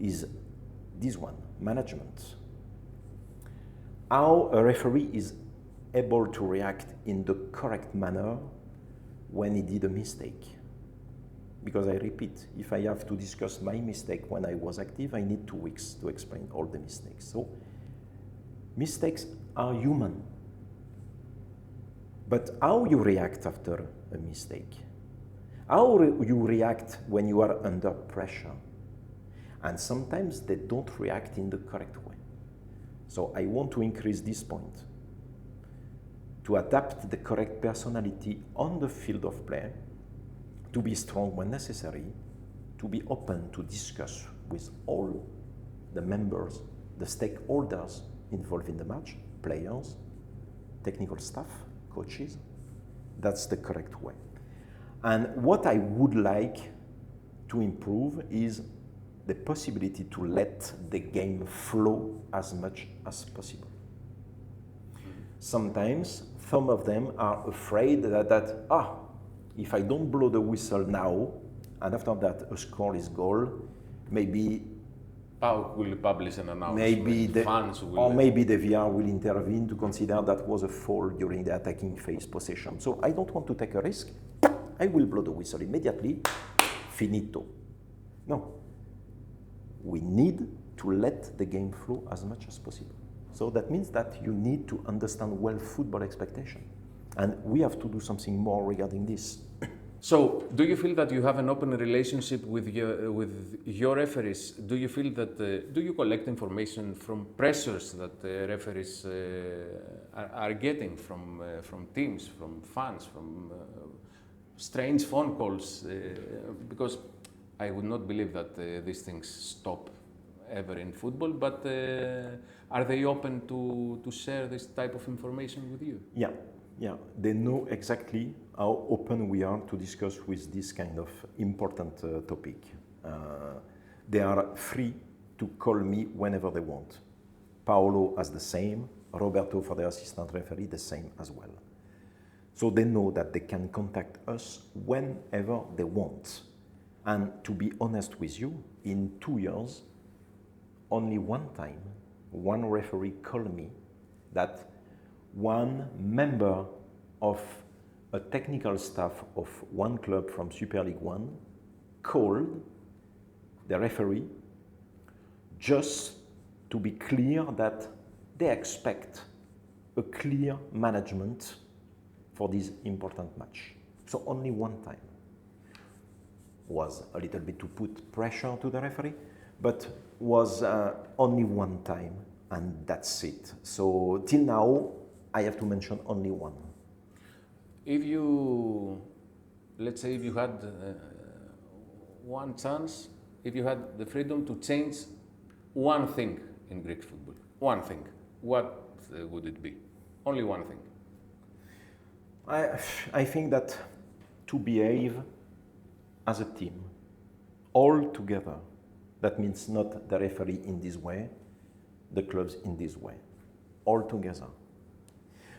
is this one, management. How a referee is able to react in the correct manner when he did a mistake. Because I repeat, if I have to discuss my mistake when I was active, I need 2 weeks to explain all the mistakes. So mistakes are human. But how you react after a mistake? How you react when you are under pressure? And sometimes they don't react in the correct way. So I want to increase this point, to adapt the correct personality on the field of play, to be strong when necessary, to be open to discuss with all the members, the stakeholders involved in the match, players, technical staff, coaches. That's the correct way. And what I would like to improve is the possibility to let the game flow as much as possible. Sometimes some of them are afraid that if I don't blow the whistle now, and after that a score is goal, maybe PAOK will publish an announcement. Maybe the fans will, or maybe the VR will intervene to consider that was a foul during the attacking phase possession. So I don't want to take a risk. I will blow the whistle immediately. Finito. No. We need to let the game flow as much as possible. So that means that you need to understand well football expectation. And we have to do something more regarding this. So, do you feel that you have an open relationship with your referees? Do you feel that, do you collect information from pressures that referees are getting from teams, from fans, from strange phone calls, because I would not believe that these things stop ever in football, but are they open to share this type of information with you? Yeah, they know exactly how open we are to discuss with this kind of important topic. They are free to call me whenever they want. Paolo has the same, Roberto for the assistant referee the same as well. So they know that they can contact us whenever they want. And to be honest with you, in 2 years, only one time, one referee called me that one member of a technical staff of one club from Super League One called the referee just to be clear that they expect a clear management for this important match. So only one time. Was a little bit to put pressure to the referee, but was only one time, and that's it. So till now, I have to mention only one. If you, let's say if you had one chance, if you had the freedom to change one thing in Greek football, one thing, what would it be? Only one thing. I think that to behave as a team, all together, that means not the referee in this way, the clubs in this way, all together.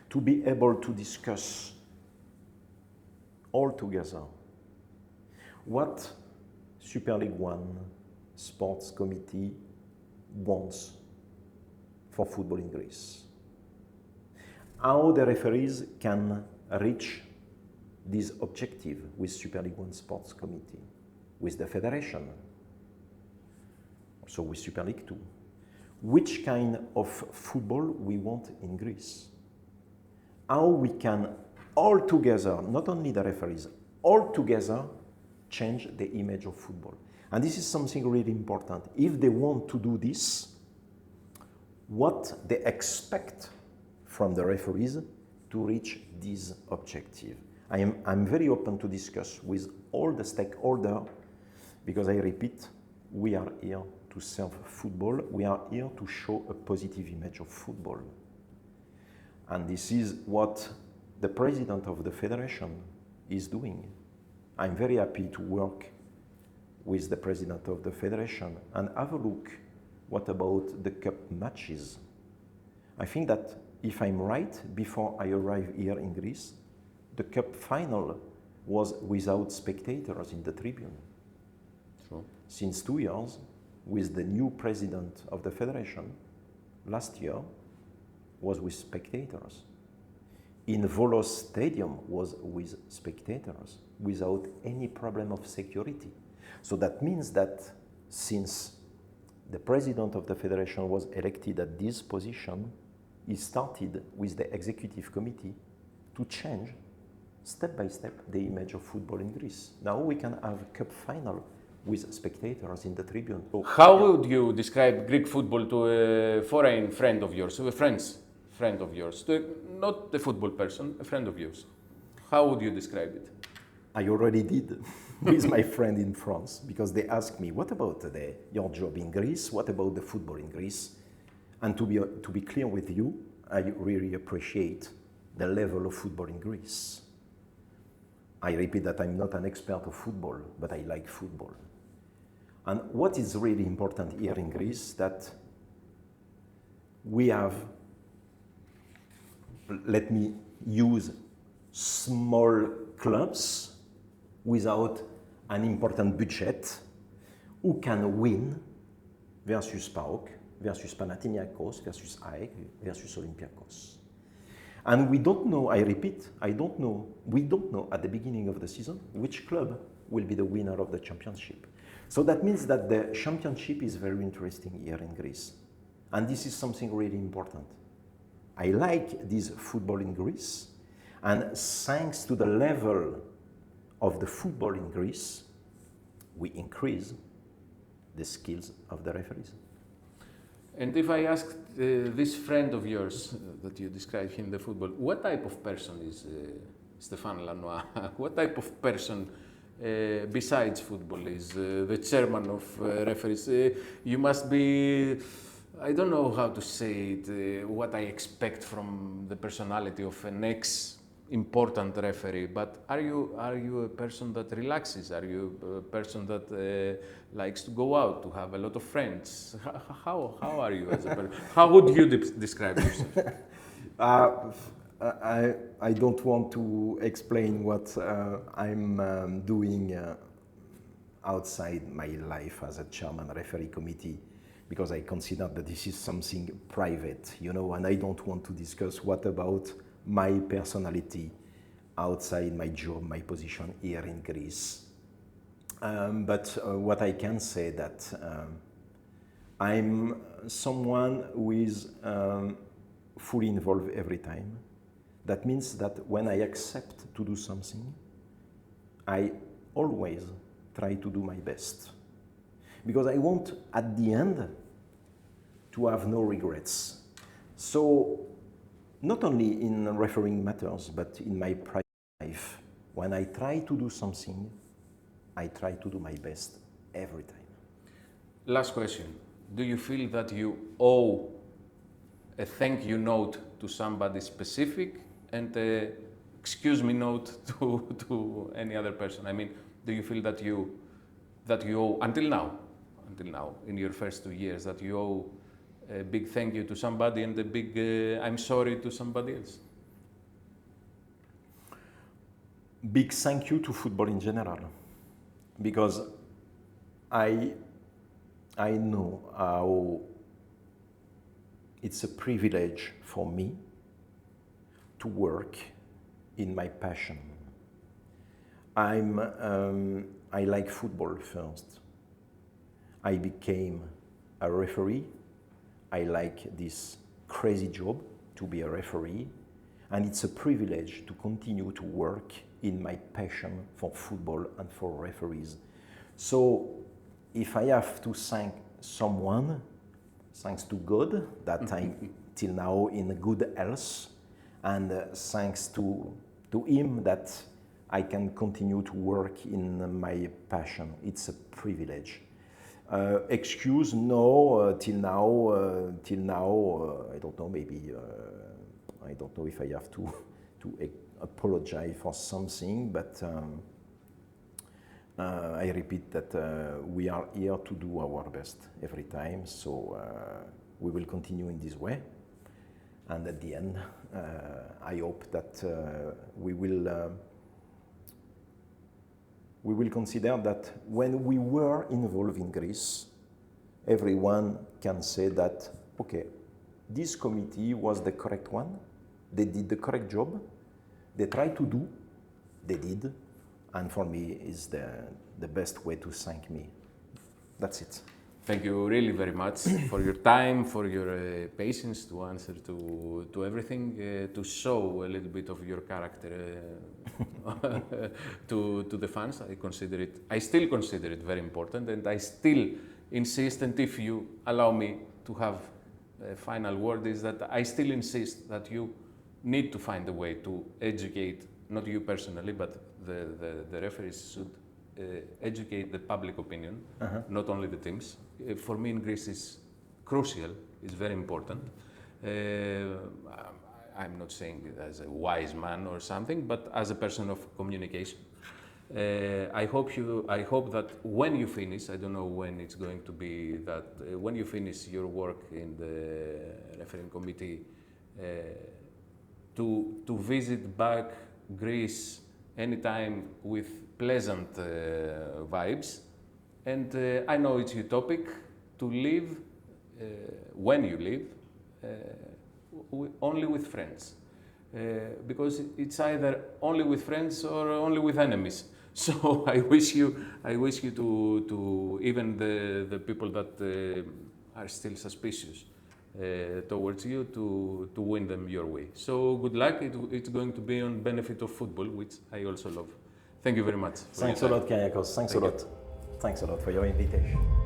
To be able to discuss all together what Super League One Sports Committee wants for football in Greece. How the referees can reach this objective with Super League One Sports Committee, with the federation, also with Super League Two. Which kind of football we want in Greece. How we can all together, not only the referees, all together change the image of football. And this is something really important. If they want to do this, what they expect from the referees to reach this objective. I'm very open to discuss with all the stakeholders, because I repeat, we are here to serve football. We are here to show a positive image of football. And this is what the president of the federation is doing. I'm very happy to work with the president of the federation and have a look what about the cup matches. I think that if I'm right, before I arrived here in Greece, the cup final was without spectators in the tribune. True. Since 2 years, with the new president of the federation, last year was with spectators. In Volos Stadium was with spectators without any problem of security. So that means that since the president of the federation was elected at this position, he started with the executive committee to change step by step the image of football in Greece. Now we can have a cup final with spectators in the tribune. How would you describe Greek football to a foreign friend of yours, to a French friend of yours, not a football person, a friend of yours? How would you describe it? I already did with my friend in France, because they asked me, what about your job in Greece? What about the football in Greece? And to be clear with you, I really appreciate the level of football in Greece. I repeat that I'm not an expert of football, but I like football. And what is really important here in Greece, that we have, let me use small clubs without an important budget, who can win versus PAOK, versus Panathinaikos, versus AEK, versus Olympiakos. And we don't know, I repeat, we don't know at the beginning of the season which club will be the winner of the championship. So that means that the championship is very interesting here in Greece. And this is something really important. I like this football in Greece, and thanks to the level of the football in Greece, we increase the skills of the referees. And if I asked this friend of yours that you described him in the football, what type of person is Stefán Lanois, what type of person besides football is the chairman of referees? You must be, I don't know how to say it, what I expect from the personality of an important referee, but are you a person that relaxes? Are you a person that likes to go out, to have a lot of friends? How are you as a person? How would you describe yourself? I don't want to explain what I'm doing outside my life as a chairman referee committee, because I consider that this is something private, you know, and I don't want to discuss what about my personality outside my job, my position here in Greece. But what I can say that I'm someone who is fully involved every time. That means that when I accept to do something, I always try to do my best. Because I want, at the end, to have no regrets. So, not only in refereeing matters, but in my private life, when I try to do something, I try to do my best every time. Last question. Do you feel that you owe a thank you note to somebody specific and a excuse me note to any other person? I mean, do you feel that you owe, until now, in your first 2 years, that you owe a big thank you to somebody and a big I'm sorry to somebody else? Big thank you to football in general, because I know how it's a privilege for me to work in my passion. I like football first. I became a referee. I like this crazy job to be a referee, and it's a privilege to continue to work in my passion for football and for referees. So if I have to thank someone, thanks to God that I'm till now in good health, and thanks to him that I can continue to work in my passion. It's a privilege. Excuse, no, till now, I don't know, maybe, I don't know if I have to apologize for something, but I repeat that we are here to do our best every time, so we will continue in this way. And at the end, I hope that we will consider that when we were involved in Greece, everyone can say that, okay, this committee was the correct one, they did the correct job, they tried to do, they did, and for me is the best way to thank me. That's it. Thank you really very much for your time, for your patience to answer to everything, to show a little bit of your character to the fans. I still consider it very important, and I still insist, and if you allow me to have a final word, is that I still insist that you need to find a way to educate, not you personally, but the referees should educate the public opinion, not only the teams. For me in Greece is crucial, it's very important. I'm not saying it as a wise man or something, but as a person of communication. I hope that when you finish, I don't know when it's going to be, that when you finish your work in the refereeing committee, to visit back Greece anytime with pleasant vibes. And I know it's utopic to live, when you live, only with friends. Because it's either only with friends or only with enemies. So I wish you to even the people that are still suspicious towards you, to win them your way. So good luck. It's going to be on benefit of football, which I also love. Thank you very much. Thanks a lot, Kyriakos. Thanks a lot. Thanks a lot for your invitation.